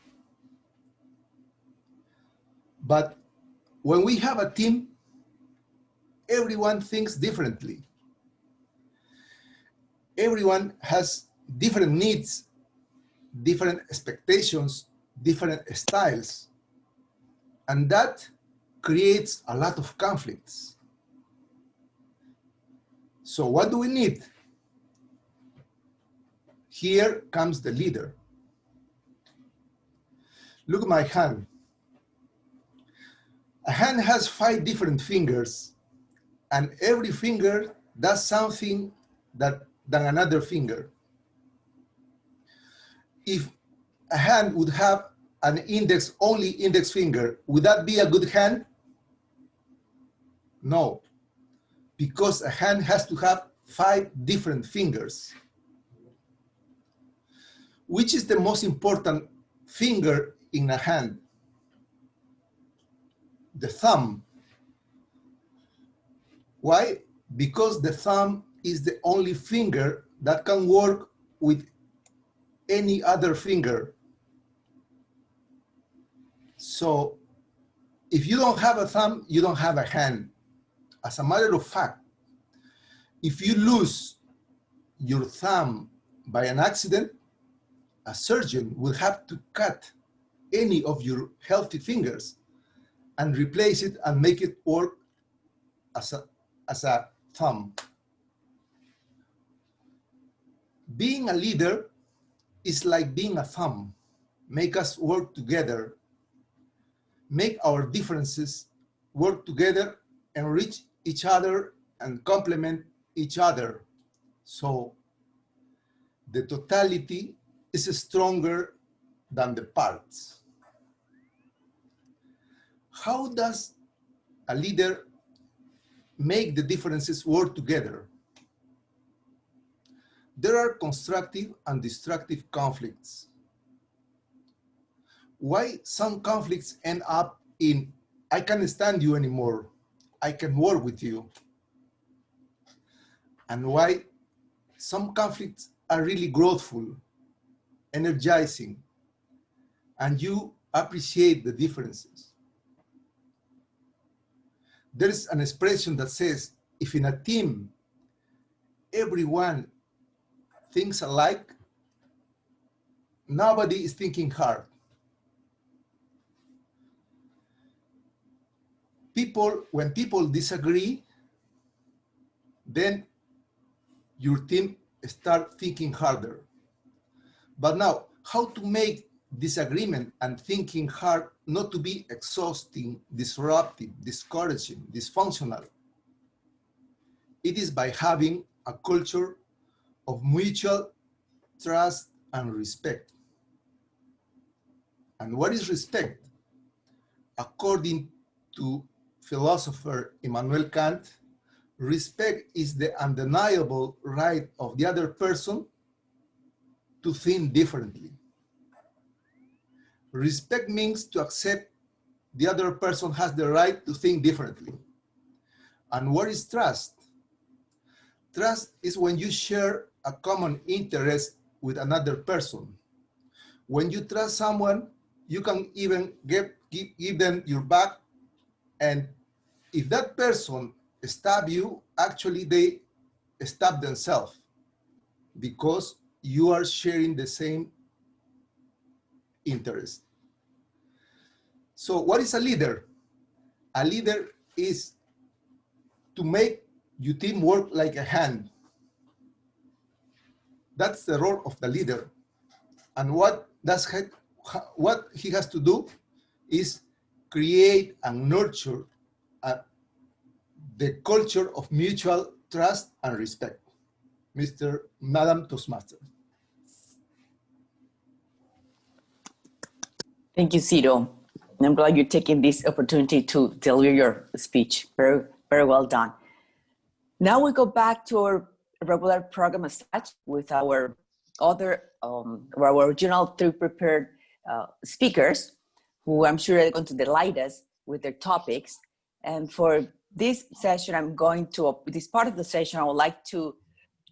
But when we have a team, everyone thinks differently. Everyone has different needs, different expectations, different styles. And that creates a lot of conflicts. So what do we need? Here comes the leader. Look at my hand. A hand has 5 different fingers, and every finger does something than another finger. If a hand would have an only index finger, would that be a good hand? No, because a hand has to have 5 different fingers. Which is the most important finger in a hand? The thumb. Why? Because the thumb is the only finger that can work with any other finger. So if you don't have a thumb, you don't have a hand. As a matter of fact, if you lose your thumb by an accident, a surgeon will have to cut any of your healthy fingers and replace it and make it work as a thumb. Being a leader is like being a thumb. Make us work together. Make our differences work together, enrich each other, and complement each other. So the totality is stronger than the parts. How does a leader make the differences work together? There are constructive and destructive conflicts. Why some conflicts end up in, I can't stand you anymore, I can work with you? And why some conflicts are really growthful, energizing, and you appreciate the differences. There is an expression that says, if in a team, everyone thinks alike, nobody is thinking hard. When people disagree, then your team start thinking harder. But now, how to make disagreement and thinking hard not to be exhausting, disruptive, discouraging, dysfunctional? It is by having a culture of mutual trust and respect. And what is respect? According to philosopher Immanuel Kant, respect is the undeniable right of the other person to think differently. Respect means to accept the other person has the right to think differently. And what is trust? Trust is when you share a common interest with another person. When you trust someone, you can even give them your back, and if that person stab you, actually they stab themselves because you are sharing the same interest. So what is a leader? A leader is to make your team work like a hand. That's the role of the leader. And what he has to do is create and nurture the culture of mutual trust and respect. Madam Toastmaster. Thank you, Cito. I'm glad you're taking this opportunity to deliver your speech. Very, very well done. Now we go back to our regular program as such with our other, our original 3 prepared speakers, who I'm sure are going to delight us with their topics. And for this session, this part of the session, I would like to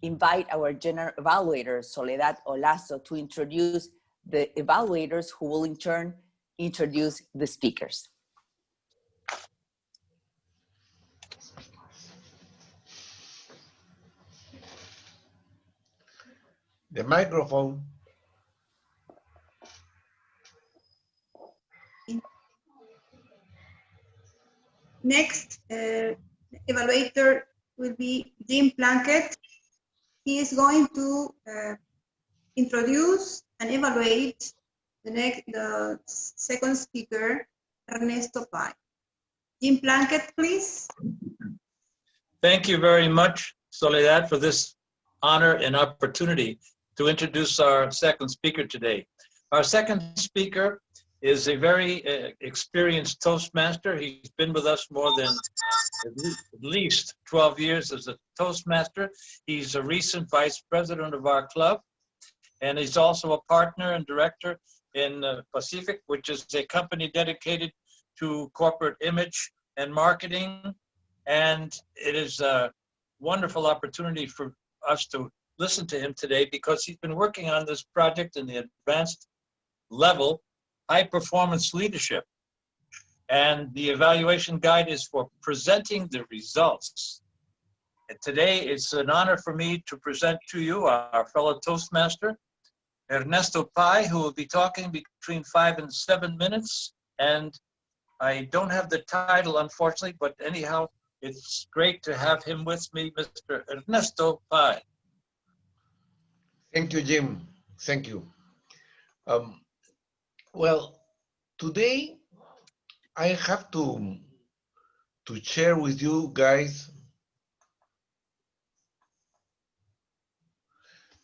invite our general evaluator, Soledad Olazo, to introduce the evaluators who will in turn introduce the speakers. The microphone. Next evaluator will be Jim Plunkett. He is going to introduce and evaluate the second speaker, Ernesto Pai. Jim Plunkett, please. Thank you very much, Soledad, for this honor and opportunity to introduce our second speaker today. Our second speaker is a very experienced Toastmaster. He's been with us more than at least 12 years as a Toastmaster. He's a recent vice president of our club, and he's also a partner and director in Pacific, which is a company dedicated to corporate image and marketing. And it is a wonderful opportunity for us to listen to him today because he's been working on this project in the advanced level, high performance leadership. And the evaluation guide is for presenting the results. And today it's an honor for me to present to you our fellow Toastmaster, Ernesto Pai, who will be talking between 5 and 7 minutes. And I don't have the title, unfortunately, but anyhow, it's great to have him with me, Mr. Ernesto Pai. Thank you, Jim. Thank you. Well, today I have to share with you guys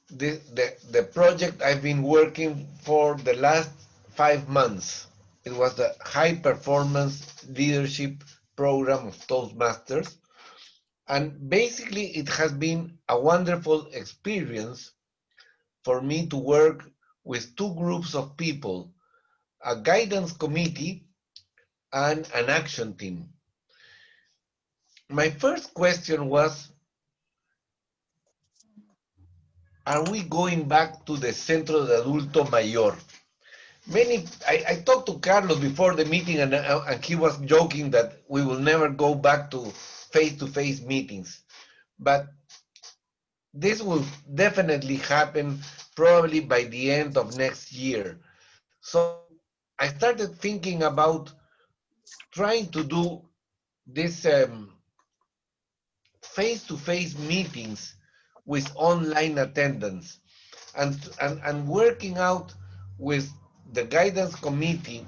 the project I've been working for the last 5 months. It was the High Performance Leadership Program of Toastmasters. And basically, it has been a wonderful experience for me to work with 2 groups of people, a guidance committee and an action team. My first question was, are we going back to the Centro de Adulto Mayor? I talked to Carlos before the meeting and he was joking that we will never go back to face-to-face meetings. But this will definitely happen probably by the end of next year. So I started thinking about trying to do this face-to-face meetings with online attendance and working out with the guidance committee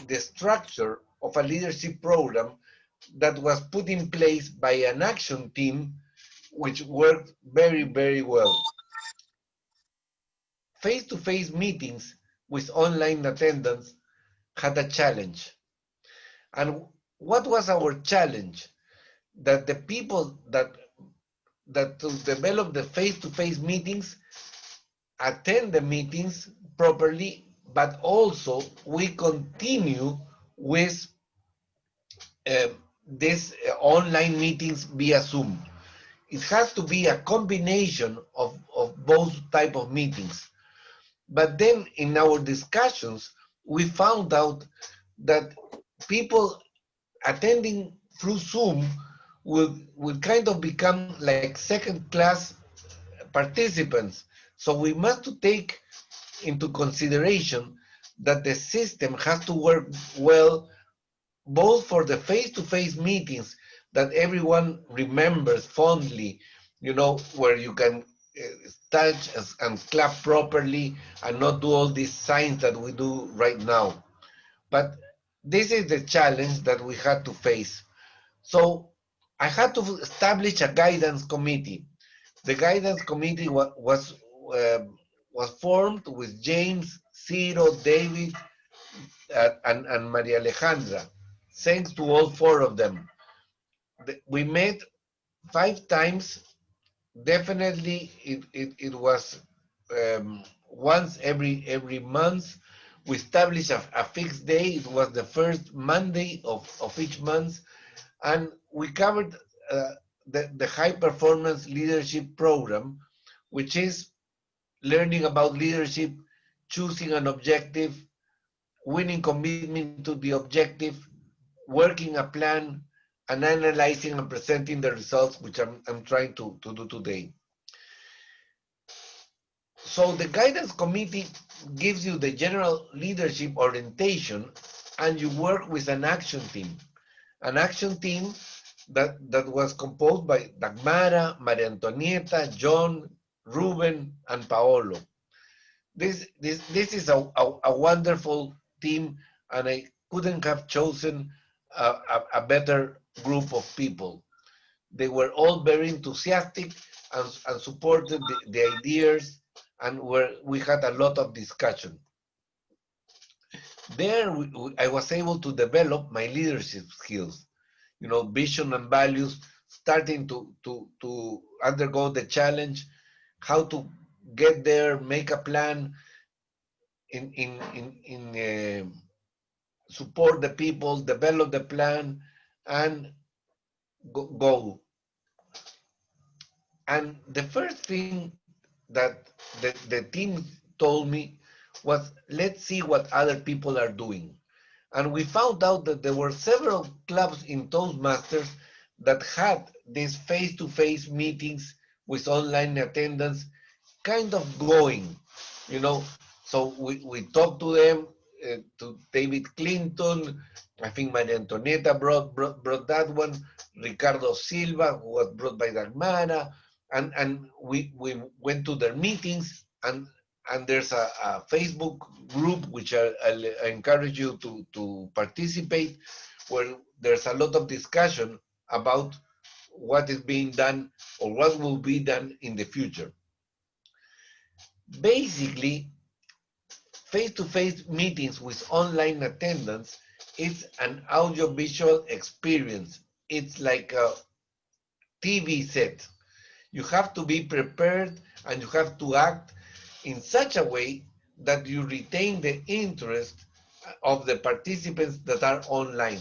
the structure of a leadership program that was put in place by an action team which worked very, very well. Face-to-face meetings with online attendance had a challenge. And what was our challenge? That the people that to develop the face-to-face meetings attend the meetings properly, but also we continue with these online meetings via Zoom. It has to be a combination of both type of meetings. But then in our discussions, we found out that people attending through Zoom will kind of become like second-class participants. So we must take into consideration that the system has to work well both for the face-to-face meetings that everyone remembers fondly, you know, where you can touch and clap properly and not do all these signs that we do right now. But this is the challenge that we had to face. So I had to establish a guidance committee. The guidance committee was formed with James, Ciro, David, and Maria Alejandra. Thanks to all four of them. We met 5 times. Definitely, it was once every month. We established a fixed day. It was the first Monday of each month, and we covered the high performance leadership program, which is learning about leadership, choosing an objective, winning commitment to the objective, working a plan, and analyzing and presenting the results, which I'm trying to do today. So the guidance committee gives you the general leadership orientation, and you work with an action team. An action team that was composed by Dagmara, Maria Antonieta, John, Ruben, and Paolo. This is a wonderful team, and I couldn't have chosen a better group of people. They were all very enthusiastic and supported the ideas, and we had a lot of discussion. There, I was able to develop my leadership skills, you know, vision and values, starting to undergo the challenge, how to get there, make a plan, support the people, develop the plan, and go. And the first thing that the team told me was, let's see what other people are doing. And we found out that there were several clubs in Toastmasters that had these face-to-face meetings with online attendance kind of going, you know. So we talked to them, to David Clinton, I think Maria Antonieta brought that one, Ricardo Silva, who was brought by Dagmara, and we went to their meetings, and there's a Facebook group which I encourage you to participate, where there's a lot of discussion about what is being done or what will be done in the future. Basically, face-to-face meetings with online attendance is an audiovisual experience. It's like a TV set. You have to be prepared and you have to act in such a way that you retain the interest of the participants that are online.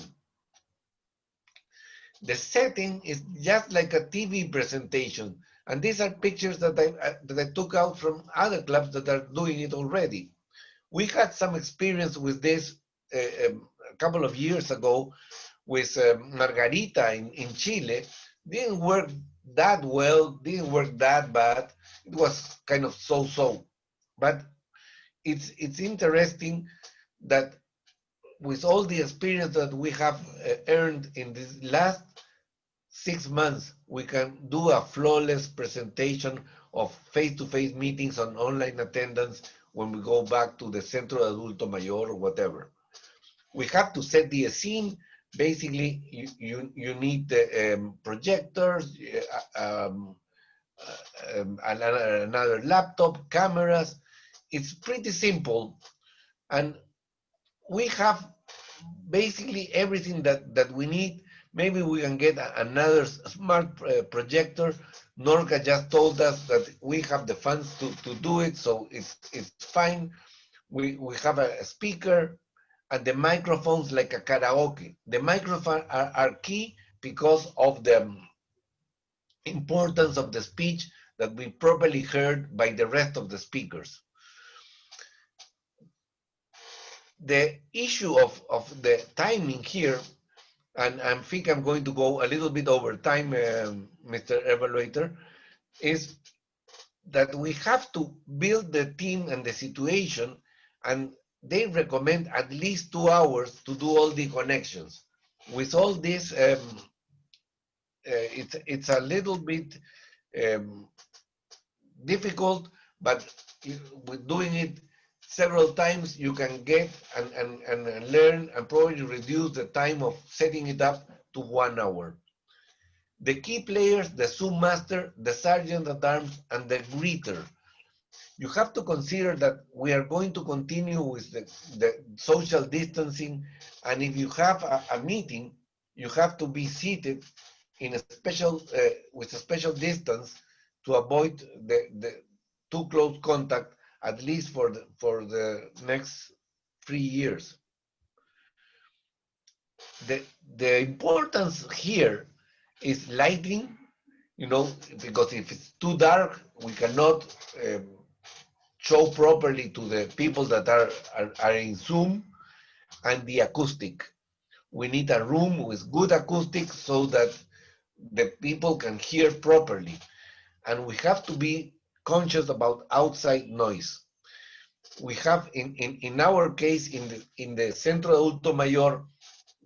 The setting is just like a TV presentation, and these are pictures that I took out from other clubs that are doing it already. We had some experience with this a couple of years ago with Margarita in Chile. Didn't work that well, didn't work that bad. It was kind of so-so. But it's interesting that with all the experience that we have earned in these last 6 months, we can do a flawless presentation of face-to-face meetings on online attendance when we go back to the Centro de Adulto Mayor or whatever. We have to set the scene. Basically, you need the projectors, another laptop, cameras. It's pretty simple. And we have basically everything that we need. Maybe we can get another smart projector. Norca just told us that we have the funds to do it, so it's fine. We have a speaker and the microphones like a karaoke. The microphones are key because of the importance of the speech that we properly heard by the rest of the speakers. The issue of the timing here, and I think I'm going to go a little bit over time, Mr. Evaluator, is that we have to build the team and the situation, and they recommend at least 2 hours to do all the connections. With all this it's a little bit difficult, but with doing it several times, you can get and learn and probably reduce the time of setting it up to 1 hour. The key players, the Zoom master, the sergeant at arms, and the greeter. You have to consider that we are going to continue with the social distancing, and if you have a meeting, you have to be seated in a special with a special distance to avoid the too close contact, at least for the next 3 years. The importance here is lighting, because if it's too dark, we cannot show properly to the people that are in Zoom, and the acoustic. We need a room with good acoustics so that the people can hear properly. And we have to be conscious about outside noise. We have, in our case, in the Centro Adulto Mayor,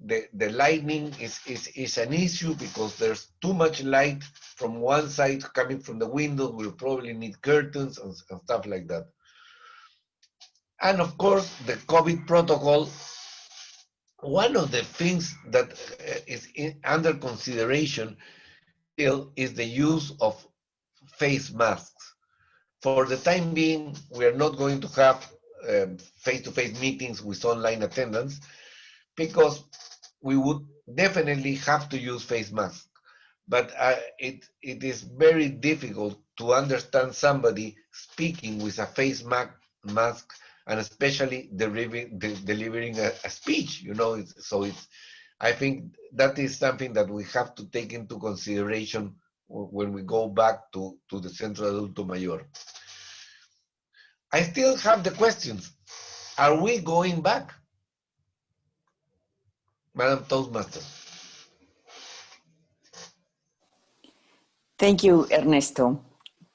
the lighting is an issue because there's too much light from one side coming from the window. We'll probably need curtains and stuff like that. And of course, the COVID protocol. One of the things that is under consideration still is the use of face masks. For the time being, we are not going to have face-to-face meetings with online attendance because we would definitely have to use face masks. But it is very difficult to understand somebody speaking with a face mask, and especially delivering a speech, I think that is something that we have to take into consideration when we go back to the Centro Adulto Mayor. I still have the questions. Are we going back? Madam Toastmaster. Thank you, Ernesto,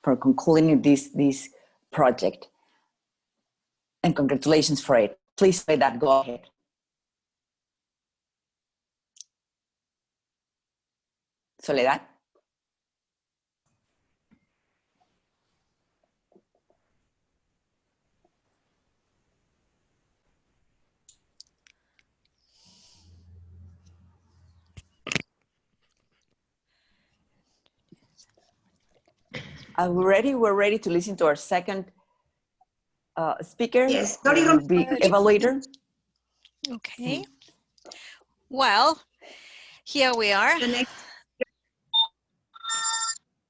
for concluding this project. And congratulations for it. Please say that, go ahead. Soledad? Are we ready? We're ready to listen to our second speaker. Yes, the evaluator. Okay. Well, here we are.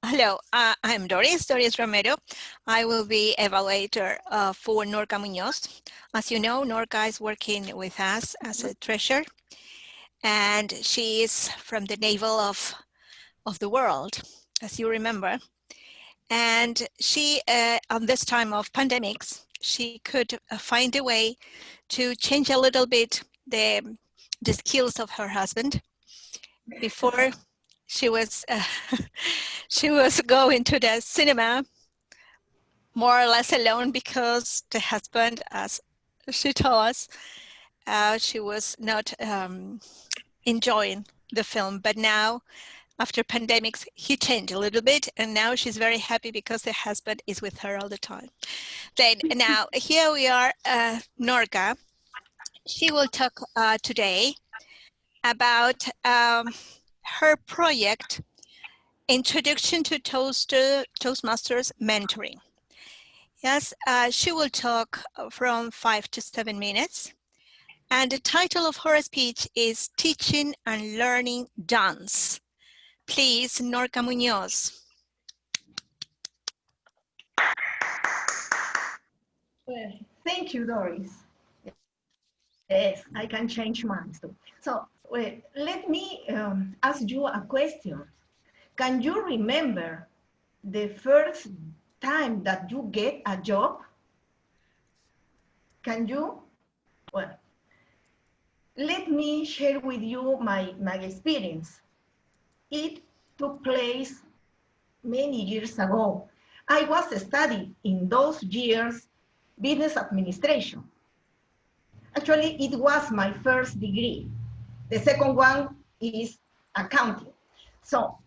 Hello, I'm Doris Romero. I will be evaluator for Norca Munoz. As you know, Norca is working with us as a treasurer, and she is from the navel of the world, as you remember. And she, on this time of pandemics, she could find a way to change a little bit the skills of her husband. Before she was going to the cinema more or less alone because the husband, as she told us, she was not enjoying the film. But now, after pandemics, he changed a little bit, and now she's very happy because the husband is with her all the time. Then now here we are, Norca. She will talk today about her project, Introduction to Toastmasters Mentoring. Yes, she will talk from 5 to 7 minutes. And the title of her speech is Teaching and Learning Dance. Please, Norca Munoz. Well, thank you, Doris. Yes, I can change mine too. So let me ask you a question. Can you remember the first time that you get a job? Can you? Well, let me share with you my experience. It took place many years ago. I was studying in those years business administration. Actually, it was my first degree. The second one is accounting. So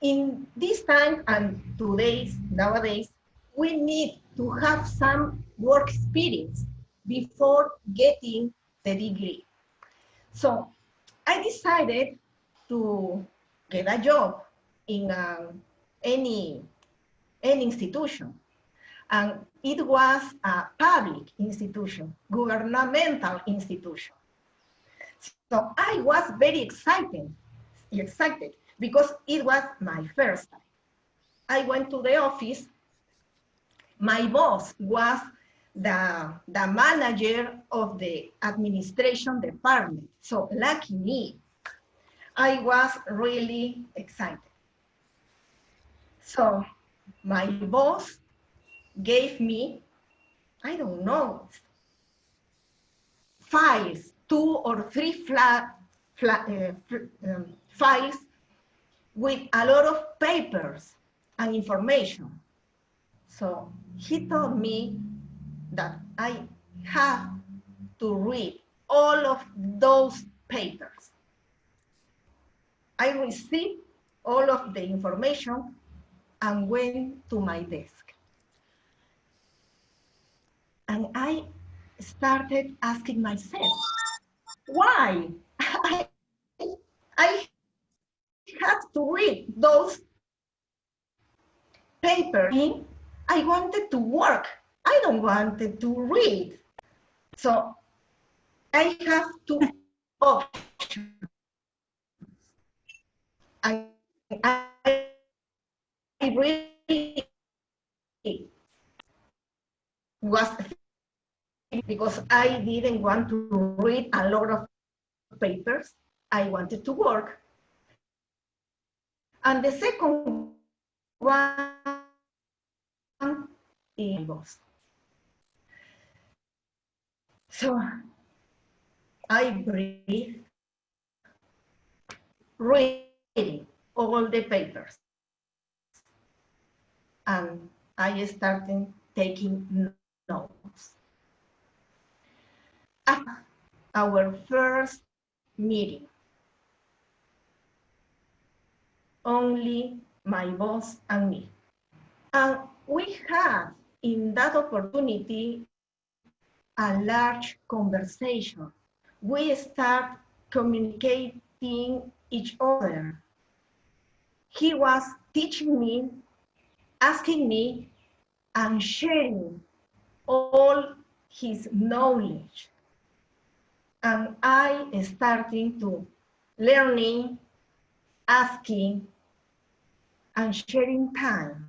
in this time and nowadays, we need to have some work experience before getting the degree. So I decided to get a job in any institution. And it was a public institution, governmental institution. So I was very excited because it was my first time. I went to the office. My boss was the manager of the administration department. So lucky me, I was really excited. So my boss gave me, I don't know, files, 2 or 3 files with a lot of papers and information. So he told me that I have to read all of those papers. I received all of the information and went to my desk. And I started asking myself, why I had to read those papers? I wanted to work. I don't want to read. So I have 2 options. And I really was because I didn't want to read a lot of papers. I wanted to work. And the second one is boss. So I breathe, reading all the papers. And I started taking notes. After our first meeting, only my boss and me. And we had in that opportunity a large conversation. We start communicating each other. He was teaching me, asking me, and sharing all his knowledge. And I starting to learning, asking, and sharing time.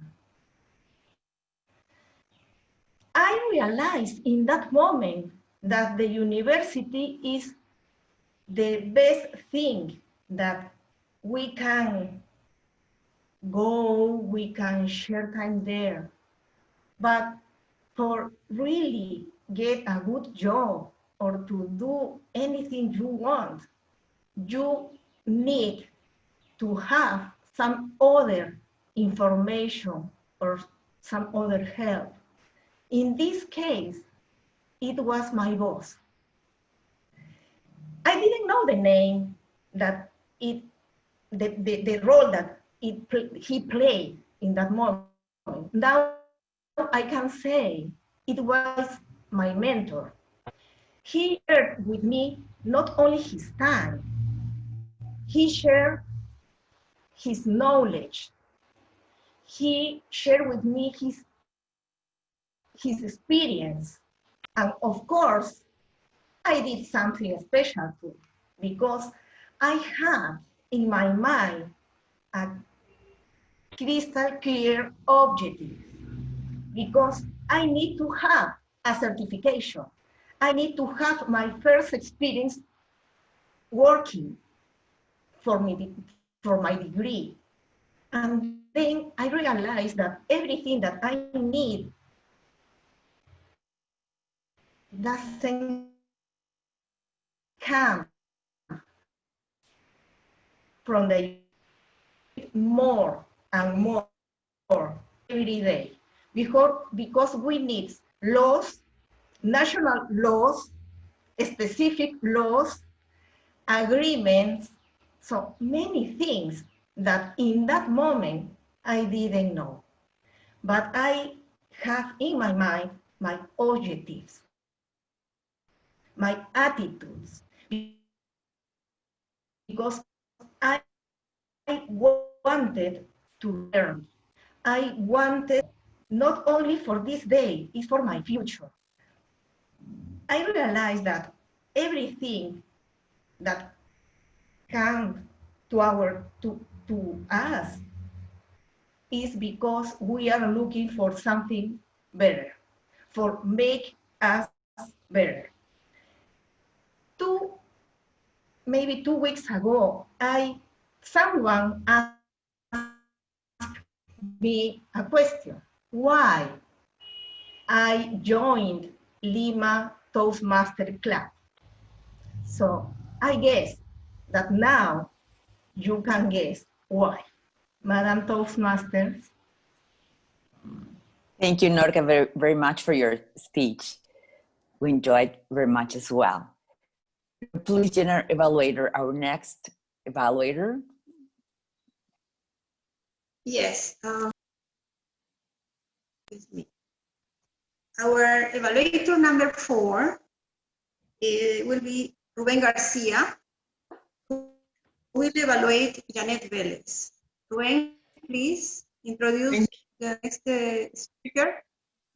I realized in that moment that the university is the best thing that we can go, we can share time there. But for really get a good job or to do anything you want, you need to have some other information or some other help. In this case, it was my boss. I didn't know the name that the role that he played in that moment. Now I can say it was my mentor. He shared with me not only his time, he shared his knowledge. He shared with me his experience. And of course, I did something special too, because I had in my mind a crystal clear objective, because I need to have a certification. I need to have my first experience working for my degree. And then I realized that everything that I need doesn't come from the more and more every day, because we need laws, national laws, specific laws, agreements, so many things that in that moment I didn't know. But I have in my mind my objectives, my attitudes, because I wanted to learn. I wanted not only for this day, it's for my future. I realized that everything that comes to us is because we are looking for something better, for make us better. Maybe 2 weeks ago, someone asked me a question: why I joined Lima Toastmaster Club. So I guess that now you can guess why. Madam Toastmasters. Thank you, Norca, very, very much for your speech. We enjoyed very much as well. Please, General Evaluator, our next evaluator. Yes. Excuse me. Our evaluator number 4 will be Ruben Garcia, who will evaluate Janet Vélez. Ruben, please introduce the next speaker.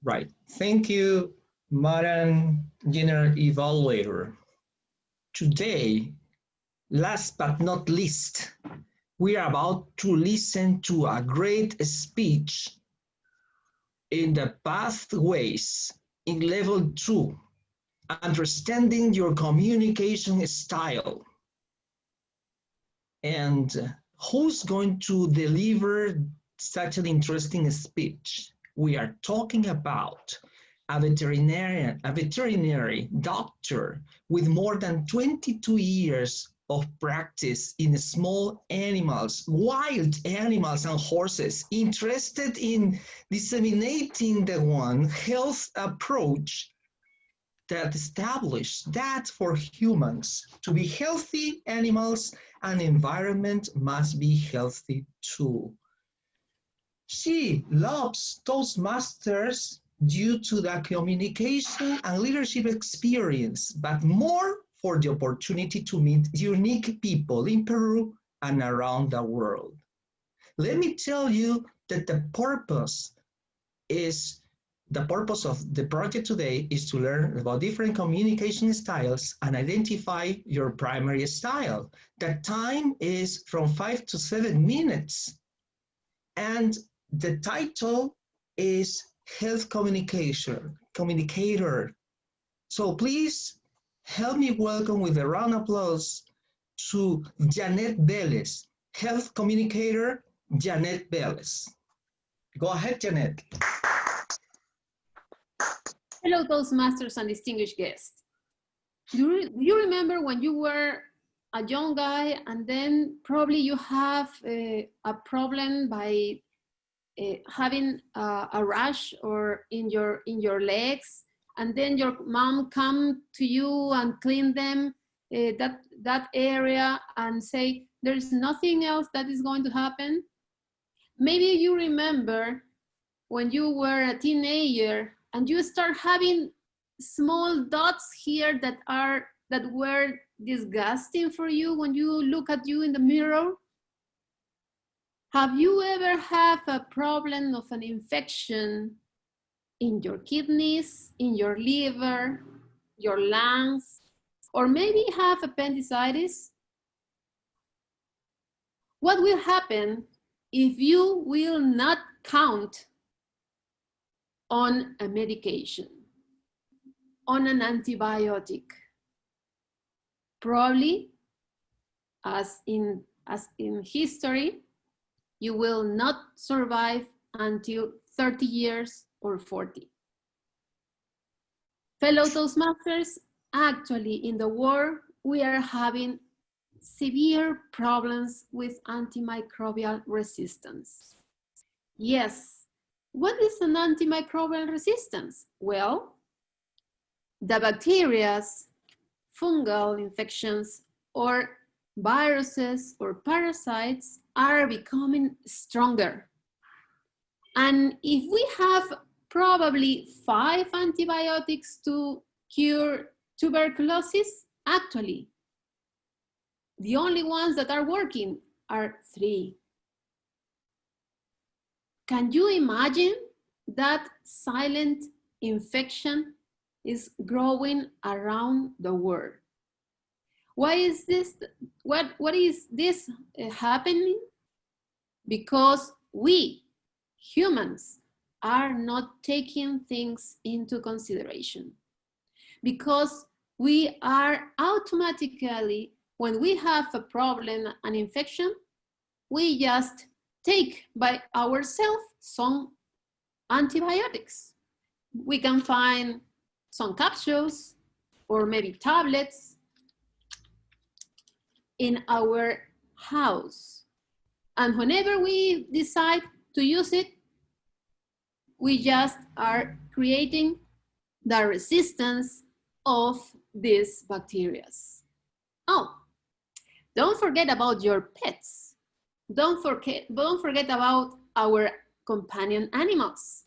Right. Thank you, Madam General Evaluator. Today, last but not least, we are about to listen to a great speech in the pathways in level 2, understanding your communication style. And who's going to deliver such an interesting speech? We are talking about a veterinary doctor with more than 22 years of practice in small animals, wild animals and horses, interested in disseminating the One Health approach that established that for humans to be healthy, animals and environment must be healthy too. She loves Toastmasters due to the communication and leadership experience, but more for the opportunity to meet unique people in Peru and around the world. Let me tell you that the purpose of the project today is to learn about different communication styles and identify your primary style. The time is from 5 to 7 minutes. And the title is Health Communicator. So please help me welcome with a round of applause to Janet Vélez, Health Communicator, Janet Vélez. Go ahead, Janet. Hello, Toastmasters and distinguished guests. Do you remember when you were a young guy and then probably you have a problem by having a rash or in your legs, and then your mom come to you and clean them, that area, and say, there's nothing else that is going to happen? Maybe you remember when you were a teenager and you start having small dots here that were disgusting for you when you look at you in the mirror. Have you ever had a problem of an infection in your kidneys, in your liver, your lungs, or maybe have appendicitis? What will happen if you will not count on a medication, on an antibiotic? Probably, as in history, you will not survive until 30 years or 40. Fellow Toastmasters, actually in the world, we are having severe problems with antimicrobial resistance. Yes, what is an antimicrobial resistance? Well, the bacteria, fungal infections, or viruses or parasites are becoming stronger. And if we have probably 5 antibiotics to cure tuberculosis, actually, the only ones that are working are 3. Can you imagine that silent infection is growing around the world? Why is this? What is this happening? Because we, humans, are not taking things into consideration. Because we are automatically, when we have a problem, an infection, we just take by ourselves some antibiotics. We can find some capsules or maybe tablets in our house. And whenever we decide to use it, we just are creating the resistance of these bacteria. Oh, don't forget about your pets. Don't forget about our companion animals.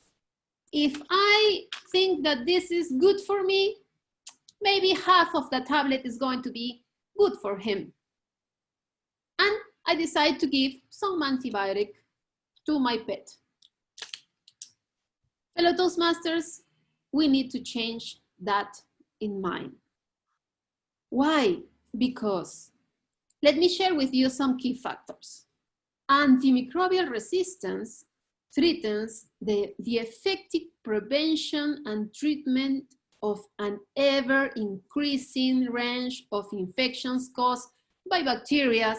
If I think that this is good for me, maybe half of the tablet is going to be good for him. And I decide to give some antibiotic to my pet. Fellow Toastmasters, we need to change that in mind. Why? Because, let me share with you some key factors. Antimicrobial resistance threatens the effective prevention and treatment of an ever-increasing range of infections caused by bacteria,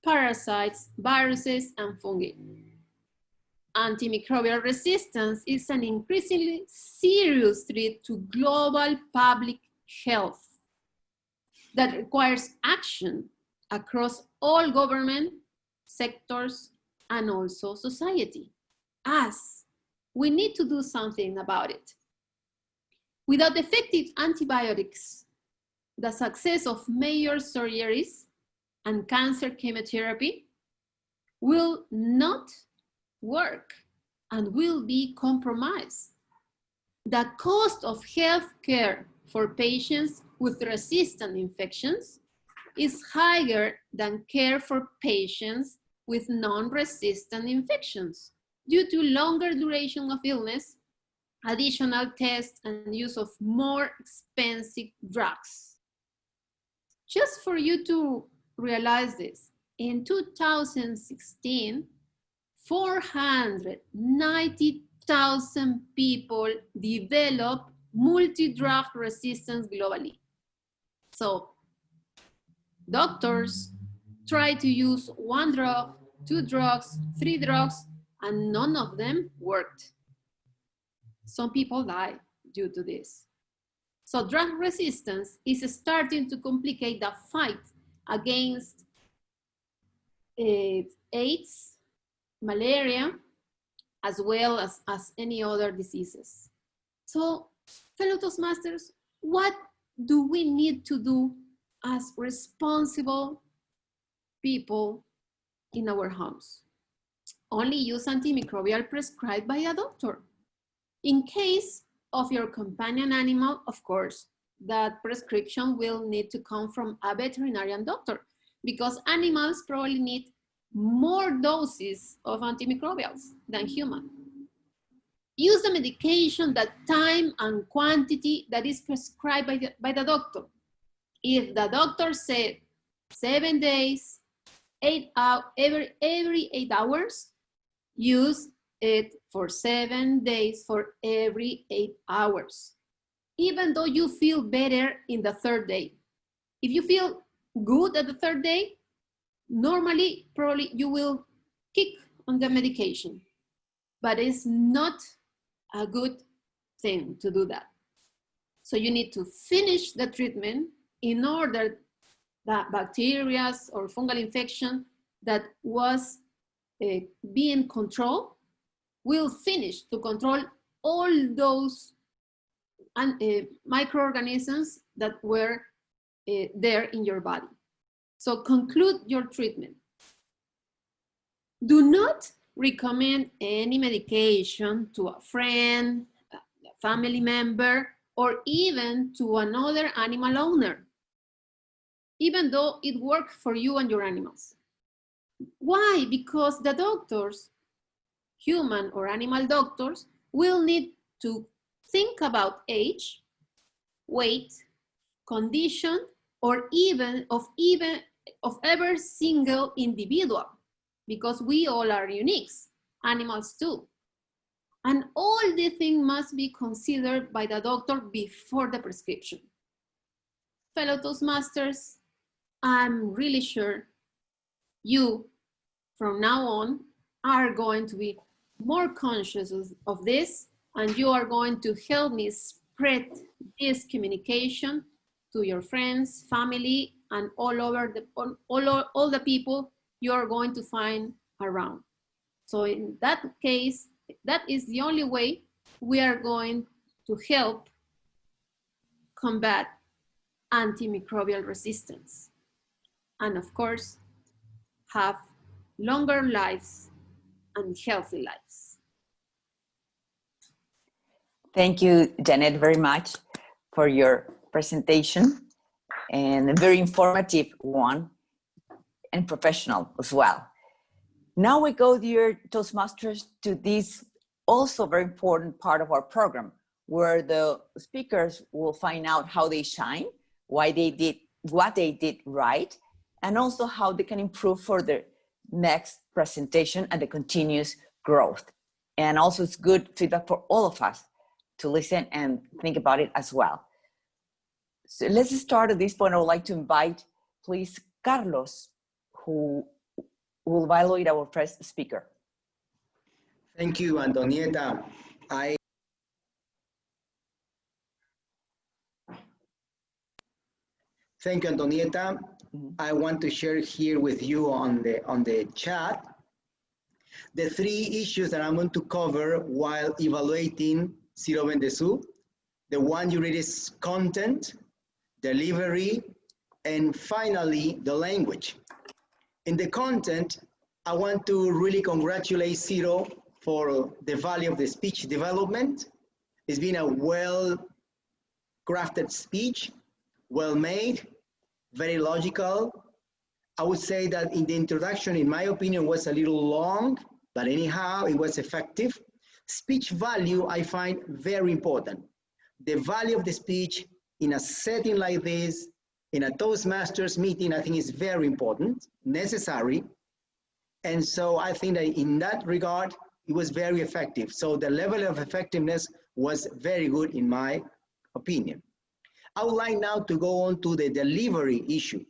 parasites, viruses, and fungi. Antimicrobial resistance is an increasingly serious threat to global public health that requires action across all government sectors and also society. As we need to do something about it. Without effective antibiotics, the success of major surgeries and cancer chemotherapy will not work and will be compromised. The cost of health care for patients with resistant infections is higher than care for patients with non-resistant infections due to longer duration of illness, additional tests, and use of more expensive drugs. Just for you to realize this, in 2016, 490,000 people developed multi-drug resistance globally. So doctors try to use 1 drug, 2 drugs, 3 drugs, and none of them worked. Some people die due to this. So drug resistance is starting to complicate the fight against AIDS, malaria, as well as any other diseases. So, fellow Toastmasters, what do we need to do as responsible people in our homes? Only use antimicrobial prescribed by a doctor. In case of your companion animal, of course, that prescription will need to come from a veterinarian doctor because animals probably need more doses of antimicrobials than human. Use the medication, the time and quantity that is prescribed by the doctor. If the doctor said 7 days, 8 hours, every 8 hours, use it for 7 days for every 8 hours. Even though you feel better in the 3rd day. If you feel good at the 3rd day, normally, probably you will kick on the medication, but it's not a good thing to do that. So you need to finish the treatment in order that bacteria or fungal infection that was being controlled will finish to control all those microorganisms that were there in your body. So conclude your treatment. Do not recommend any medication to a friend, a family member, or even to another animal owner, even though it works for you and your animals. Why? Because the doctors, human or animal doctors, will need to think about age, weight, condition, or even of every single individual, because we all are unique, animals too. And all the things must be considered by the doctor before the prescription. Fellow Toastmasters, I'm really sure you, from now on, are going to be more conscious of this, and you are going to help me spread this communication to your friends, family, and all the people you are going to find around. So in that case, that is the only way we are going to help combat antimicrobial resistance. And of course, have longer lives and healthy lives. Thank you, Janet, very much for your presentation, and a very informative one and professional as well. Now we go, dear Toastmasters, to this also very important part of our program, where the speakers will find out how they shine, why they did what they did right, and also how they can improve for the next presentation and the continuous growth. And also it's good feedback for all of us to listen and think about it as well. So let's start at this point. I would like to invite, please, Carlos, who will evaluate our first speaker. Thank you, Antonieta. Thank you, Antonieta. I want to share here with you on the chat the 3 issues that I'm going to cover while evaluating Ciro Bendesu. The one you read is content, delivery, and finally, the language. In the content, I want to really congratulate Ciro for the value of the speech development. It's been a well-crafted speech, well-made, very logical. I would say that in the introduction, in my opinion, was a little long, but anyhow, it was effective. Speech value, I find very important. The value of the speech in a setting like this, in a Toastmasters meeting, I think is very important, necessary. And so I think that in that regard, it was very effective. So the level of effectiveness was very good in my opinion. I would like now to go on to the delivery issue.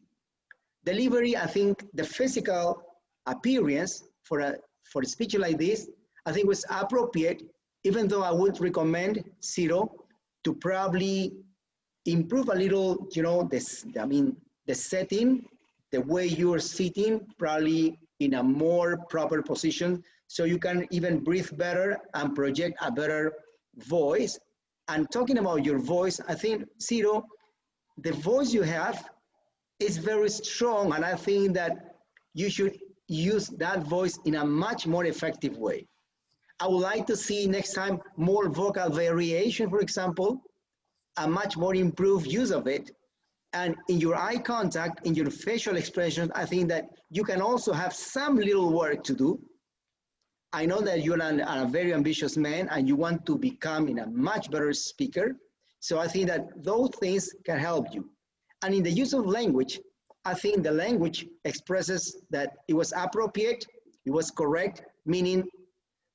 Delivery, I think the physical appearance for a speech like this, I think was appropriate, even though I would recommend Ciro to probably improve a little, you know, the setting, the way you're sitting, probably in a more proper position, so you can even breathe better and project a better voice. And talking about your voice, I think, Ciro, the voice you have is very strong, and I think that you should use that voice in a much more effective way. I would like to see next time more vocal variation, for example, a much more improved use of it. And in your eye contact, in your facial expressions, I think that you can also have some little work to do. I know that you're a very ambitious man and you want to become a much better speaker. So I think that those things can help you. And in the use of language, I think the language expresses that it was appropriate, it was correct, meaning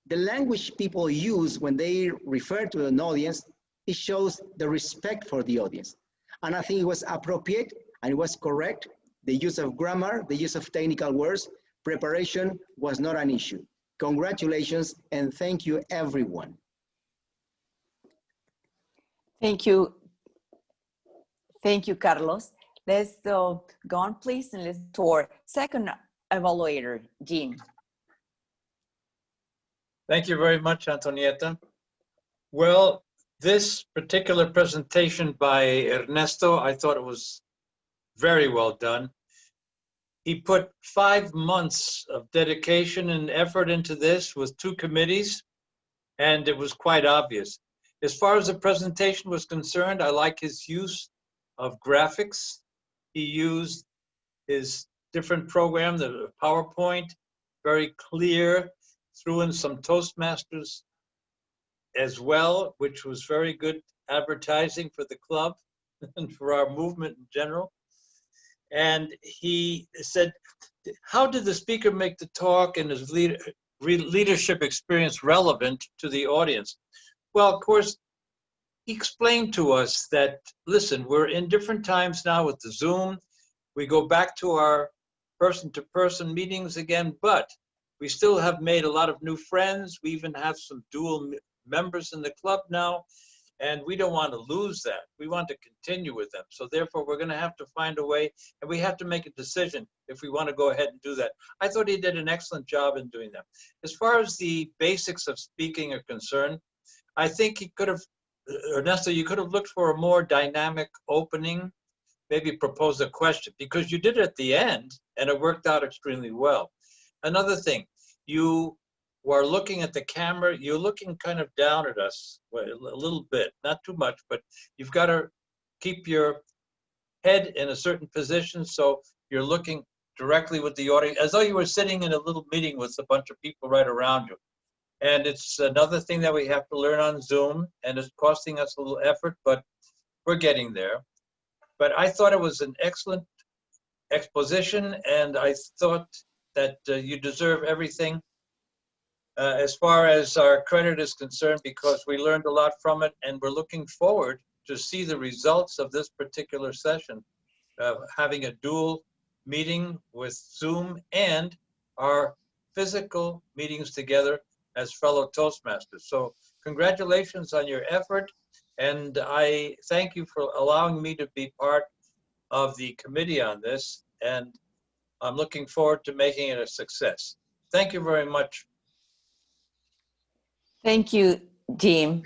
the language people use when they refer to an audience, it shows the respect for the audience. And I think it was appropriate and it was correct. The use of grammar, the use of technical words, preparation was not an issue. Congratulations and thank you, everyone. Thank you. Thank you, Carlos. Let's go on, please, and let's to our second evaluator, Jean. Thank you very much, Antonieta. Well, this particular presentation by Ernesto, I thought it was very well done. He put 5 months of dedication and effort into this with 2 committees, and it was quite obvious. As far as the presentation was concerned, I like his use of graphics. He used his different program, the PowerPoint, very clear, threw in some Toastmasters as well, which was very good advertising for the club and for our movement in general. And he said, how did the speaker make the talk and his leadership experience relevant to the audience? Well, of course, he explained to us that, listen, we're in different times now with the Zoom. We go back to our person-to-person meetings again, but we still have made a lot of new friends. We even have some dual members in the club now, and we don't want to lose that. We want to continue with them. So therefore, we're going to have to find a way, and we have to make a decision if we want to go ahead and do that. I thought he did an excellent job in doing that. As far as the basics of speaking are concerned, I think he could have, Ernesto, you could have looked for a more dynamic opening, maybe propose a question, because you did it at the end, and it worked out extremely well. Another thing, you were looking at the camera, you're looking kind of down at us a little bit, not too much, but you've got to keep your head in a certain position so you're looking directly with the audience, as though you were sitting in a little meeting with a bunch of people right around you. And it's another thing that we have to learn on Zoom, and it's costing us a little effort, but we're getting there. But I thought it was an excellent exposition, and I thought that you deserve everything as far as our credit is concerned, because we learned a lot from it, and we're looking forward to see the results of this particular session, having a dual meeting with Zoom and our physical meetings together as fellow Toastmasters. So congratulations on your effort, and I thank you for allowing me to be part of the committee on this, and I'm looking forward to making it a success. Thank you very much. Thank you, Jim.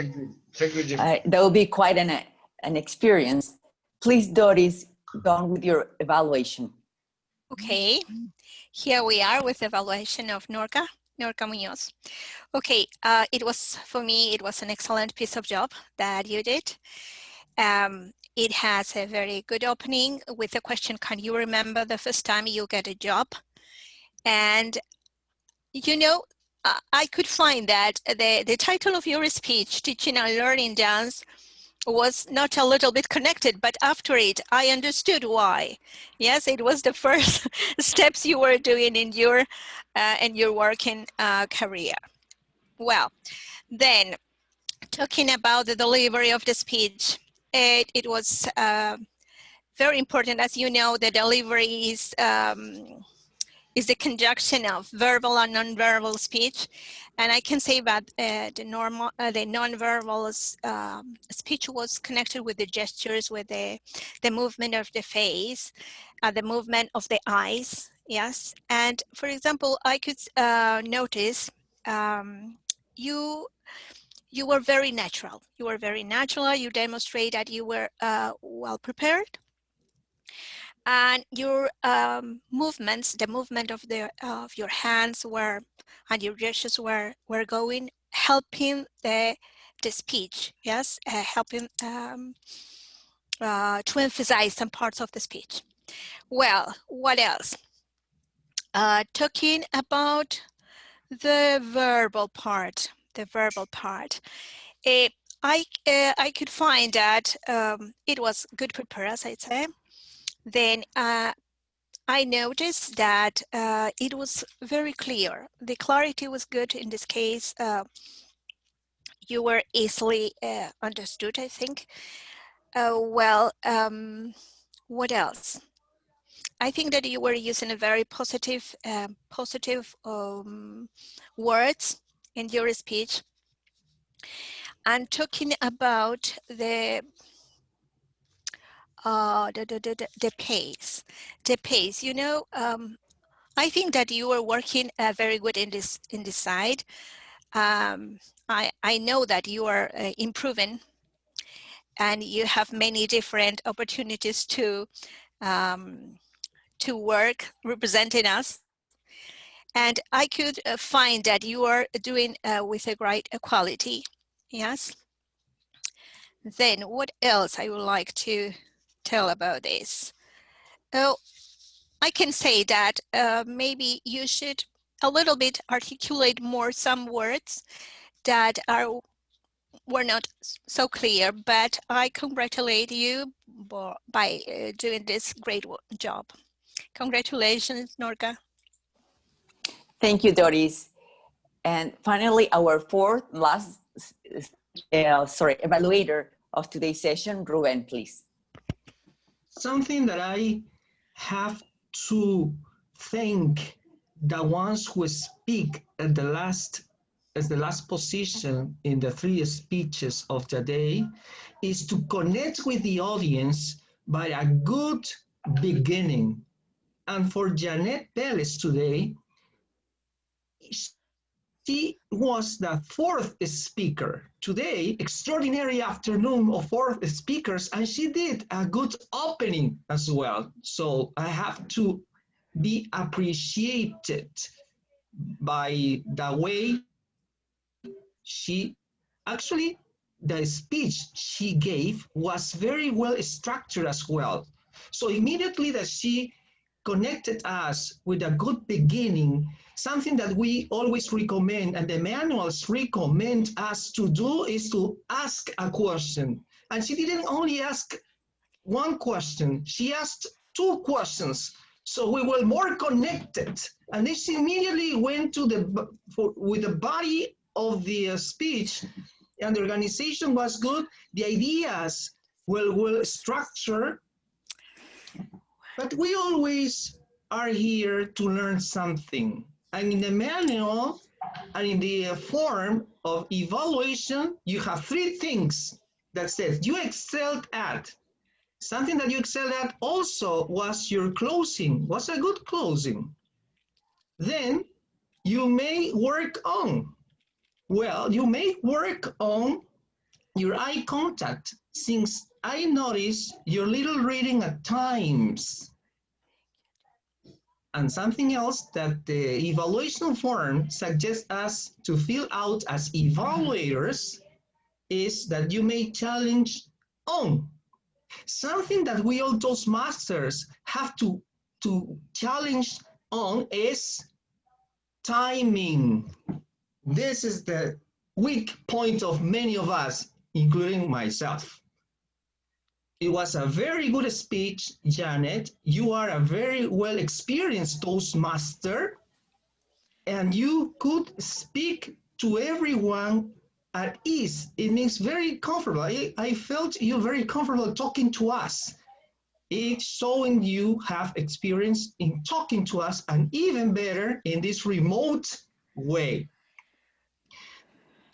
Thank you, Jim. That will be quite an experience. Please, Doris, go on with your evaluation. Okay, here we are with the evaluation of Norca Munoz. Okay, it was, for me, it was an excellent piece of job that you did. It has a very good opening with the question, can you remember the first time you get a job? And, you know, I could find that the title of your speech, Teaching and Learning Dance, was not a little bit connected, but after it, I understood why. Yes, it was the first steps you were doing in your working career. Well, then talking about the delivery of the speech, it was very important. As you know, the delivery is the conjunction of verbal and nonverbal speech. And I can say that the nonverbal speech was connected with the gestures, with the movement of the face, the movement of the eyes, yes. And for example, I could notice you were very natural. You were very natural. You demonstrate that you were well prepared. And your movements, the movement of your hands were, and your gestures were going, helping the speech, yes, helping to emphasize some parts of the speech. Well, what else? Talking about the verbal part, I could find that it was good prepared, as I say. Then I noticed that it was very clear. The clarity was good in this case. You were easily understood, I think. Well, what else? I think that you were using a very positive words in your speech. And talking about the pace. You know, I think that you were working very good in this side. I know that you are improving, and you have many different opportunities to to work representing us. And I could find that you are doing with a great quality. Yes. Then what else I would like to tell about this? Oh, I can say that maybe you should a little bit articulate more some words that were not so clear, but I congratulate you by doing this great job. Congratulations, Norca. Thank you, Doris. And finally, our fourth last, evaluator of today's session, Ruben, please. Something that I have to thank the ones who speak at the last, as the last position in the 3 speeches of the day, is to connect with the audience by a good beginning. And for Janet Perez today, she was the 4th speaker. Today, extraordinary afternoon of 4th speakers, and she did a good opening as well. So I have to be appreciated by the way she, actually, the speech she gave was very well structured as well. So immediately that she connected us with a good beginning, something that we always recommend and the manuals recommend us to do is to ask a question. And she didn't only ask one question, she asked 2 questions. So we were more connected. And this immediately went to with the body of the speech, and the organization was good. The ideas were well structured. But we always are here to learn something. And in the manual and in the form of evaluation, you have 3 things that says you excelled at. Something that you excelled at also was your closing, was a good closing. Then you may work on, well, you may work on your eye contact, since I notice your little reading at times. And something else that the evaluation form suggests us to fill out as evaluators is that you may challenge on. Something that we all Toastmasters have to challenge on is timing. This is the weak point of many of us, including myself. It was a very good speech, Janet. You are a very well experienced Toastmaster, and you could speak to everyone at ease. It means very comfortable. I felt you very comfortable talking to us. It's showing you have experience in talking to us, and even better in this remote way.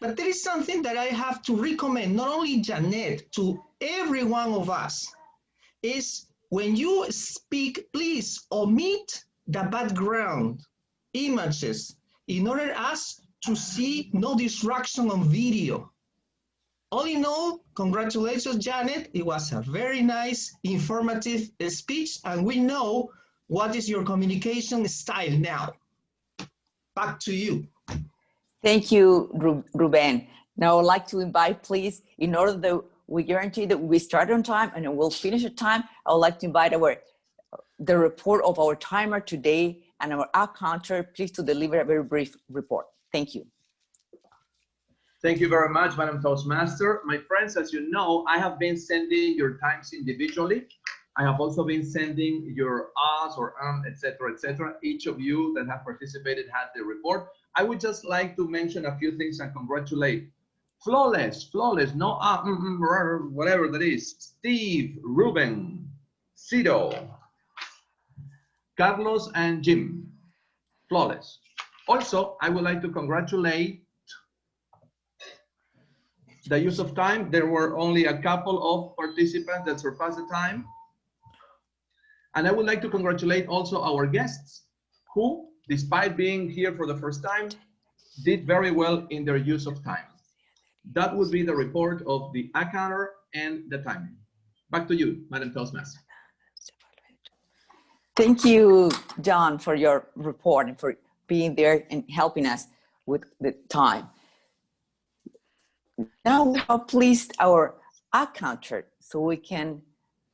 But there is something that I have to recommend, not only Janet, to every one of us, is when you speak, please omit the background images in order us to see no distraction on video. All in all, congratulations, Janet. It was a very nice, informative speech, and we know what is your communication style now. Back to you. Thank you, Ruben. Now I'd like to invite, please, in order that we guarantee that we start on time and we'll finish at time, I would like to invite the report of our timer today and our app counter, please, to deliver a very brief report. Thank you. Thank you very much, Madam Toastmaster. My friends, as you know, I have been sending your times individually. I have also been sending your us or etc., etc. Each of you that have participated had the report. I would just like to mention a few things and congratulate. Flawless, no whatever that is. Steve, Ruben, Cito, Carlos, and Jim. Flawless. Also, I would like to congratulate the use of time. There were only a couple of participants that surpassed the time. And I would like to congratulate also our guests who, despite being here for the first time, did very well in their use of time. That would be the report of the counter and the timing. Back to you, Madam Toastmaster. Thank you, John, for your report and for being there and helping us with the time. Now we have pleased our accountant so we can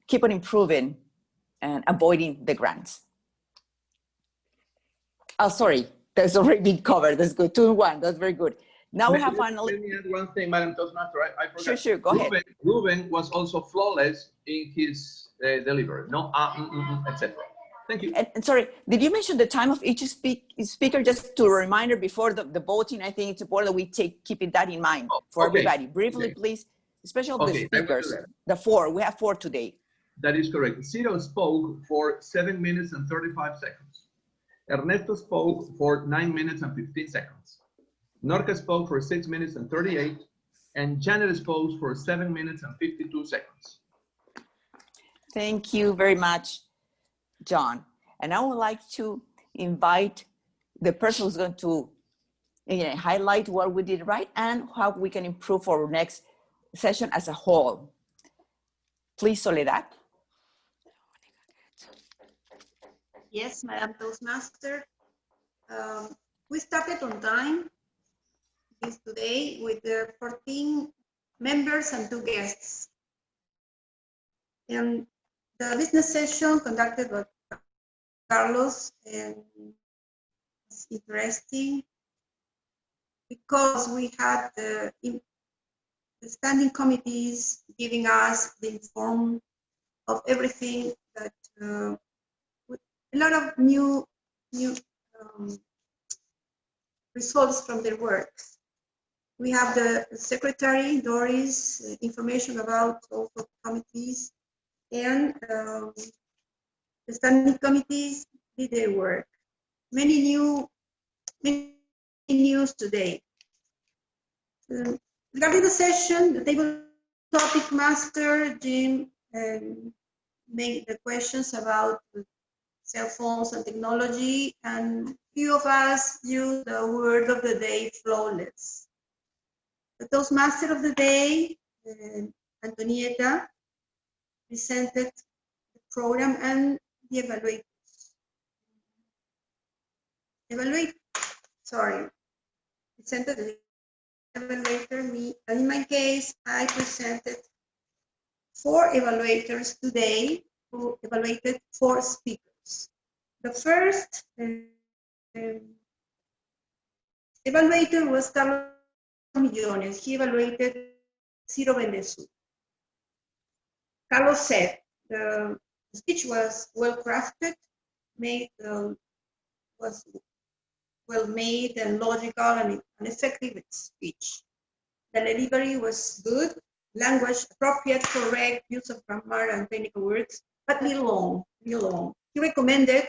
keep on improving and avoiding the grants. Oh, sorry, that's already been covered. That's good. 2 in 1. That's very good. Now we have finally. Let me add one thing, Madam Toastmaster. I forgot. Sure, go ahead. Ruben was also flawless in his delivery. No, etc. Thank you. And sorry, did you mention the time of each speaker? Just to a reminder before the voting, I think it's important that we keeping that in mind for everybody. Briefly, please, especially the speakers. The 4, we have 4 today. That is correct. Ciro spoke for 7 minutes and 35 seconds. Ernesto spoke for 9 minutes and 15 seconds. Norca spoke for 6 minutes and 38, and Janet spoke for 7 minutes and 52 seconds. Thank you very much, John. And I would like to invite the person who's going to highlight what we did right and how we can improve for our next session as a whole. Please, Soledad. Yes, Madam Toastmaster. We started on time today with the 14 members and 2 guests. And the business session conducted by Carlos was interesting because we had the standing committees giving us the inform of everything that a lot of new results from their work. We have the secretary, Doris, information about also committees, and the standing committees did their work. Many news today. Regarding the session, the table topic master, Jim, made the questions about cell phones and technology, and few of us use the word of the day, flawless. The Toastmaster of the day, Antonieta, presented the program and the presented the evaluator, me, and in my case, I presented 4 evaluators today who evaluated 4 speakers. The first evaluator was Carlos Millones. He evaluated Ciro Bendesu. Carlos said the speech was well crafted, was well made and logical and effective speech. The delivery was good, language appropriate, correct, use of grammar and technical words, but little long. He recommended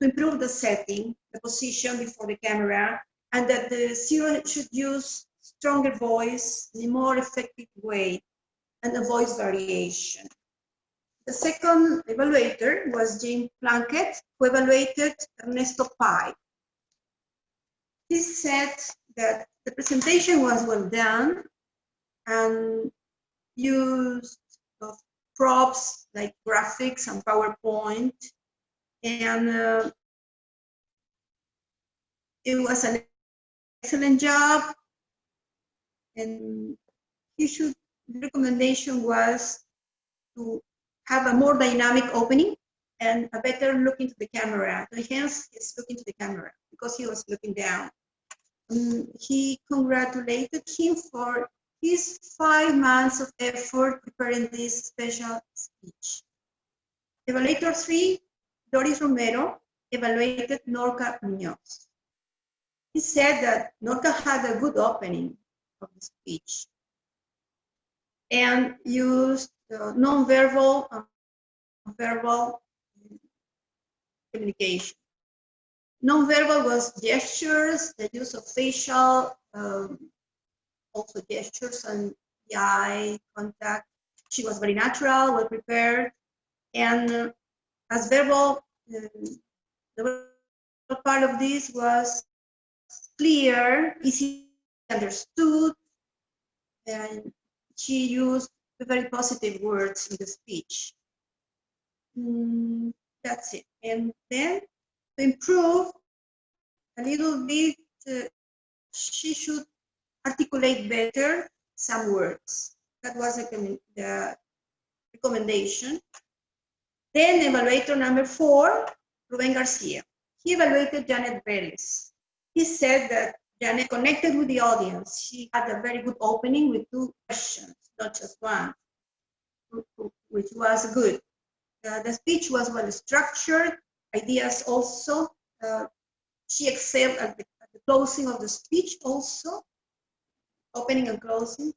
to improve the setting, the position before the camera, and that the Ciro should use stronger voice in a more effective way and a voice variation. The second evaluator was Jim Plunkett, who evaluated Ernesto Pai. He said that the presentation was well done and used of props like graphics and PowerPoint, and it was an excellent job. And the recommendation was to have a more dynamic opening and a better look into the camera. To enhance his look into the camera because he was looking down. He congratulated him for his 5 months of effort preparing this special speech. Evaluator 3, Doris Romero, evaluated Norca Munoz. He said that Norca had a good opening of the speech and used non-verbal and verbal communication. Non-verbal was gestures, the use of facial, also gestures and the eye contact. She was very natural, well prepared, and as verbal, the part of this was clear, easy understood, and she used very positive words in the speech. That's it. And then to improve a little bit, she should articulate better some words. That was the recommendation. Then evaluator number 4, Ruben Garcia. He evaluated Janet Vélez. He said that Janet connected with the audience. She had a very good opening with 2 questions, not just one, which was good. The speech was well structured, ideas also. She excelled at the closing of the speech also, opening and closing.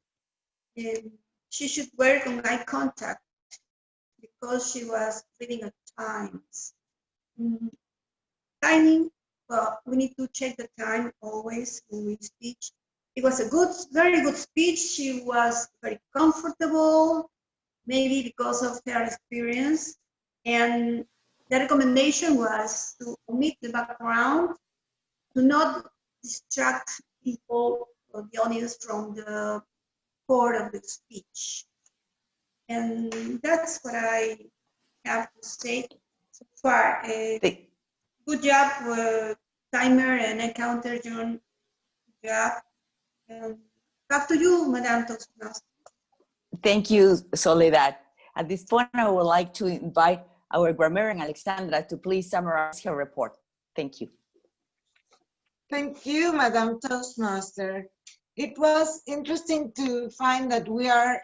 And she should work on eye contact because she was reading at times. Timing, well, we need to check the time always when we speak. It was a good, very good speech. She was very comfortable, maybe because of her experience. And the recommendation was to omit the background, to not distract people or the audience from the core of the speech. And that's what I have to say so far. Good job, timer and encounter, John. Good job. Back to you, Madam Toastmaster. Thank you, Soledad. At this point, I would like to invite our grammarian, Alexandra, to please summarize her report. Thank you. Thank you, Madam Toastmaster. It was interesting to find that we are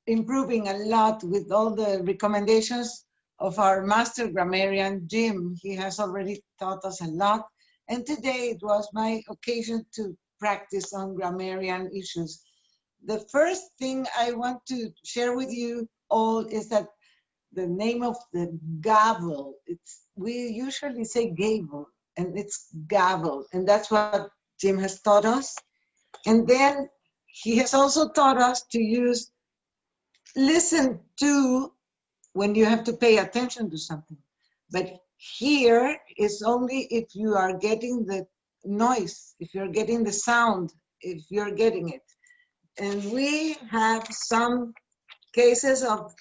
improving a lot with all the recommendations of our master grammarian, Jim. He has already taught us a lot. And today it was my occasion to practice on grammarian issues. The first thing I want to share with you all is that the name of the gavel, we usually say gavel, and it's gavel, and that's what Jim has taught us. And then he has also taught us to use listen to when you have to pay attention to something. But here is only if you are getting the noise, if you're getting the sound, if you're getting it. And we have some cases of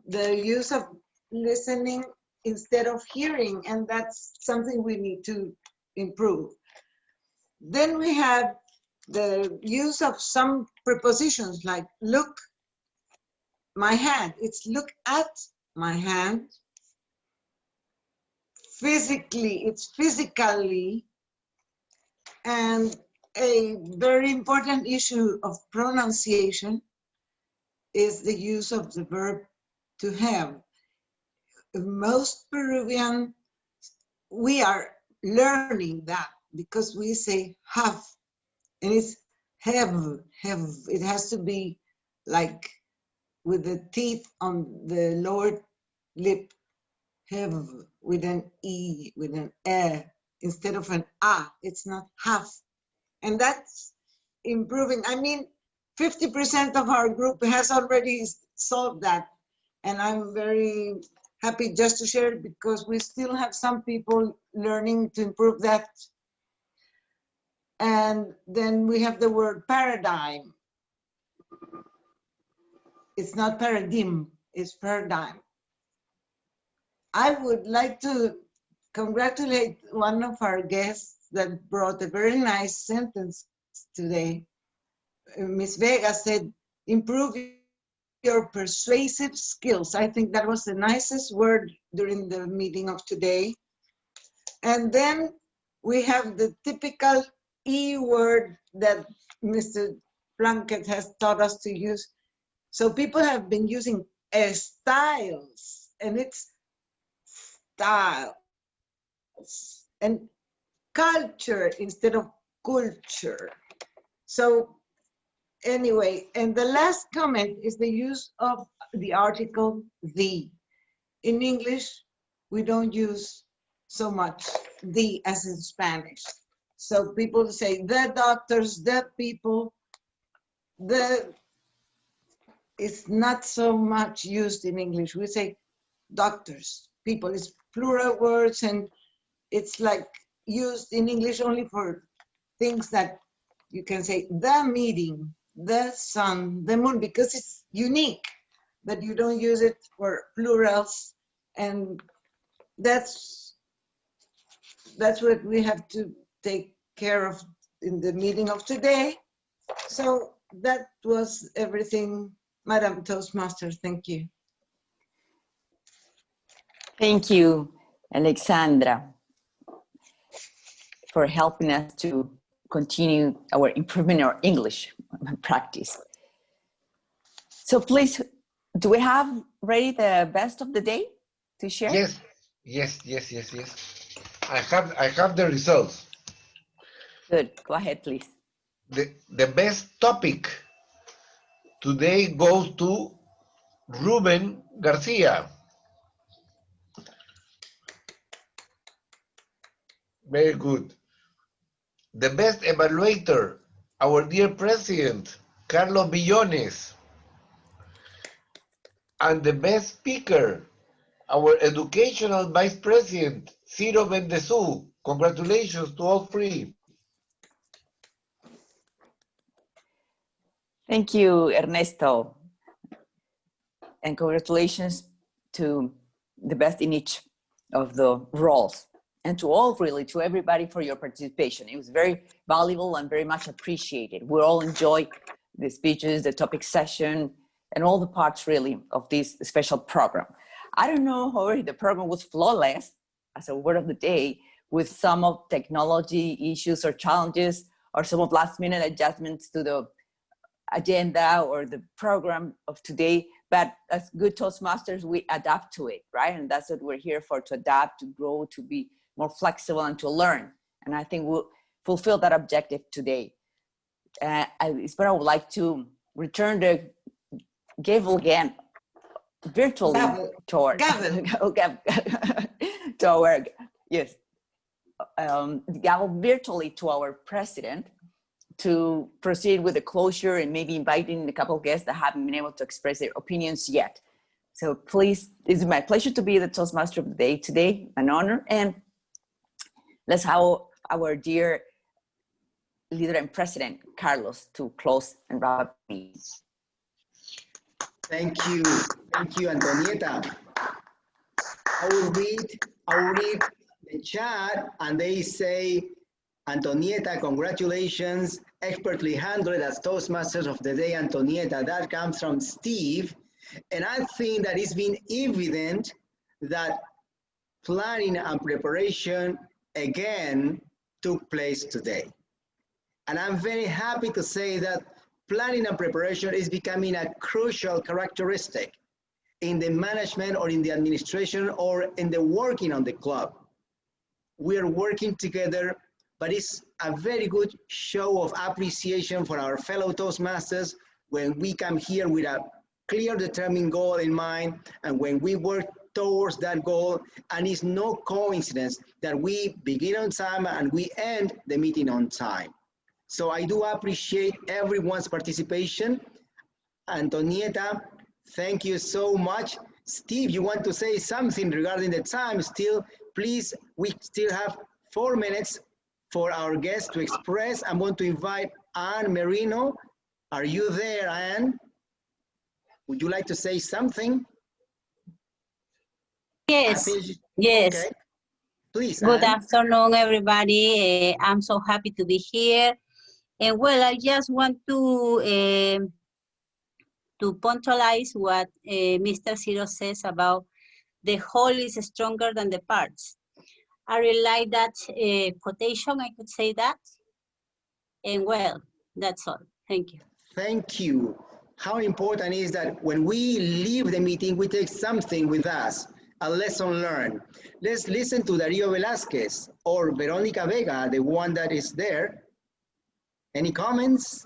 the use of listening instead of hearing, and that's something we need to improve. Then we have the use of some prepositions like look, my hand. It's look at my hand. Physically, it's physically. And a very important issue of pronunciation is the use of the verb to have. Most Peruvian, we are learning that because we say have, and it's have. It has to be like with the teeth on the lower lip, have with an E, with an E, instead of an A. It's not have. And that's improving. I mean, 50% of our group has already solved that. And I'm very happy just to share it because we still have some people learning to improve that. And then we have the word paradigm. It's not paradigm, it's paradigm. I would like to congratulate one of our guests that brought a very nice sentence today. Ms. Vega said, improve your persuasive skills. I think that was the nicest word during the meeting of today. And then we have the typical E word that Mr. Plunkett has taught us to use. So people have been using styles, and it's styles, and culture instead of culture. So anyway, and the last comment is the use of the article the. In English, we don't use so much the as in Spanish. So people say the doctors, the people, it's not so much used in English. We say doctors, people, it's plural words, and it's like used in English only for things that you can say the meeting, the sun, the moon, because it's unique, but you don't use it for plurals. And that's what we have to take care of in the meeting of today. So that was everything, Madam Toastmaster. Thank you. Thank you, Alexandra, for helping us to continue our improvement in our English practice. So please, do we have ready the best of the day to share? Yes. I have the results. Good. Go ahead, please. The best topic today goes to Ruben Garcia. Very good. The best evaluator, our dear president, Carlos Villones. And the best speaker, our educational vice president, Ciro Bendesu. Congratulations to all three. Thank you, Ernesto. And congratulations to the best in each of the roles. And to all, really, to everybody for your participation. It was very valuable and very much appreciated. We all enjoy the speeches, the topic session, and all the parts, really, of this special program. I don't know, however, the program was flawless, as a word of the day, with some of technology issues or challenges, or some of last-minute adjustments to the agenda or the program of today. But as good Toastmasters, we adapt to it, right? And that's what we're here for, to adapt, to grow, to be more flexible, and to learn. And I think we'll fulfill that objective today. I would like to return the gavel again, virtually, to our, gavel virtually to our president, to proceed with the closure and maybe inviting a couple of guests that haven't been able to express their opinions yet. So please, it's my pleasure to be the Toastmaster of the day today, an honor. And let's have our dear leader and president, Carlos, to close and wrap up the meeting. Thank you, Antonieta. I will read the chat, and they say, Antonieta, congratulations, expertly handled as Toastmasters of the day, Antonieta. That comes from Steve. And I think that it's been evident that planning and preparation again took place today. And I'm very happy to say that planning and preparation is becoming a crucial characteristic in the management or in the administration or in the working on the club. We are working together, but it's a very good show of appreciation for our fellow Toastmasters when we come here with a clear, determined goal in mind, and when we work towards that goal, and it's no coincidence that we begin on time and we end the meeting on time. So I do appreciate everyone's participation. Antonieta, thank you so much. Steve, you want to say something regarding the time still? Please, we still have 4 minutes for our guests to express. I want to invite Anne Merino. Are you there, Anne? Would you like to say something? Yes, yes. Okay. Please, Good Anne. afternoon, everybody. I'm so happy to be here. And well, I just want to punctualize what Mr. Ciro says about the whole is stronger than the parts. I really like that quotation, I could say that. And well, that's all. Thank you. Thank you. How important is that when we leave the meeting, we take something with us, a lesson learned. Let's listen to Darío Velázquez or Verónica Vega, the one that is there. Any comments?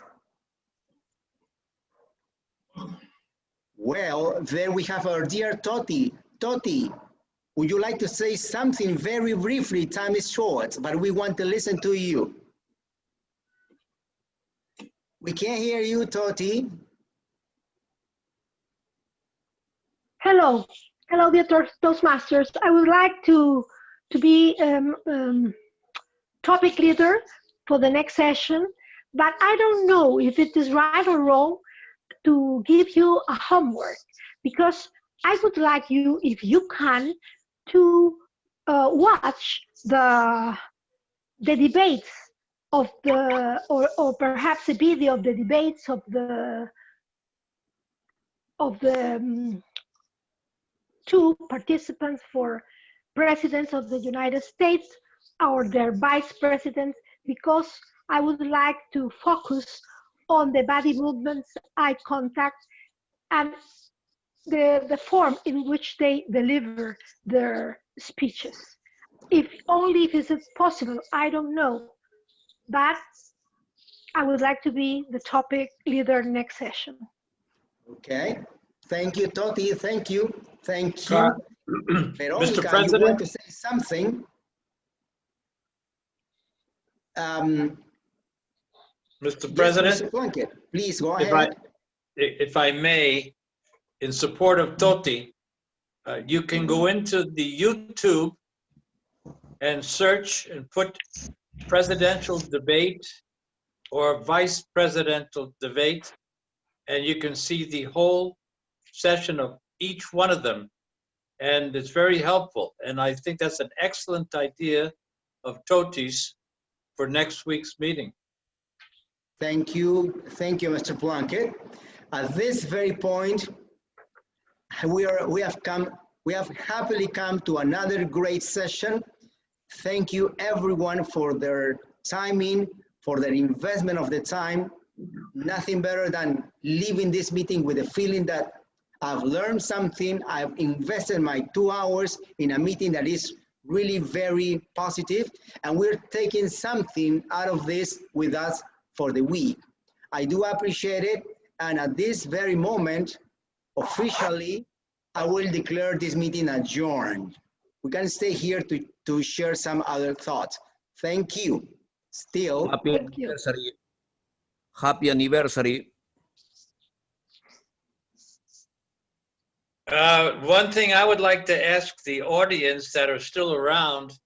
Well, there we have our dear Toti. Toti, would you like to say something very briefly? Time is short, but we want to listen to you. We can't hear you, Toti. Hello, dear Toastmasters. I would like to be topic leader for the next session, but I don't know if it is right or wrong to give you a homework, because I would like you, if you can, to watch the debates of the, or perhaps a video of the debates of the two participants for presidents of the United States or their vice presidents, because I would like to focus on the body movements, eye contact, and the form in which they deliver their speeches. If only if it's possible, I don't know. But I would like to be the topic leader next session. Okay. Thank you, Toti. Thank you. Thank you. Veronica, Mr. President, you want to say something? Mr. Yes, President, Mr. Plunkett, please go if ahead. if I may, in support of Toti, you can go into the YouTube and search and put presidential debate or vice presidential debate, and you can see the whole session of each one of them. And it's very helpful. And I think that's an excellent idea of Toti's for next week's meeting. Thank you, Mr. Plunkett. At this very point, we have happily come to another great session. Thank you everyone for their timing, for their investment of the time. Nothing better than leaving this meeting with a feeling that I've learned something. I've invested my 2 hours in a meeting that is really very positive, and we're taking something out of this with us for the week. I do appreciate it, and at this very moment, officially, I will declare this meeting adjourned. We can stay here to share some other thoughts. Thank you. Still, Happy anniversary. Happy anniversary. One thing I would like to ask the audience that are still around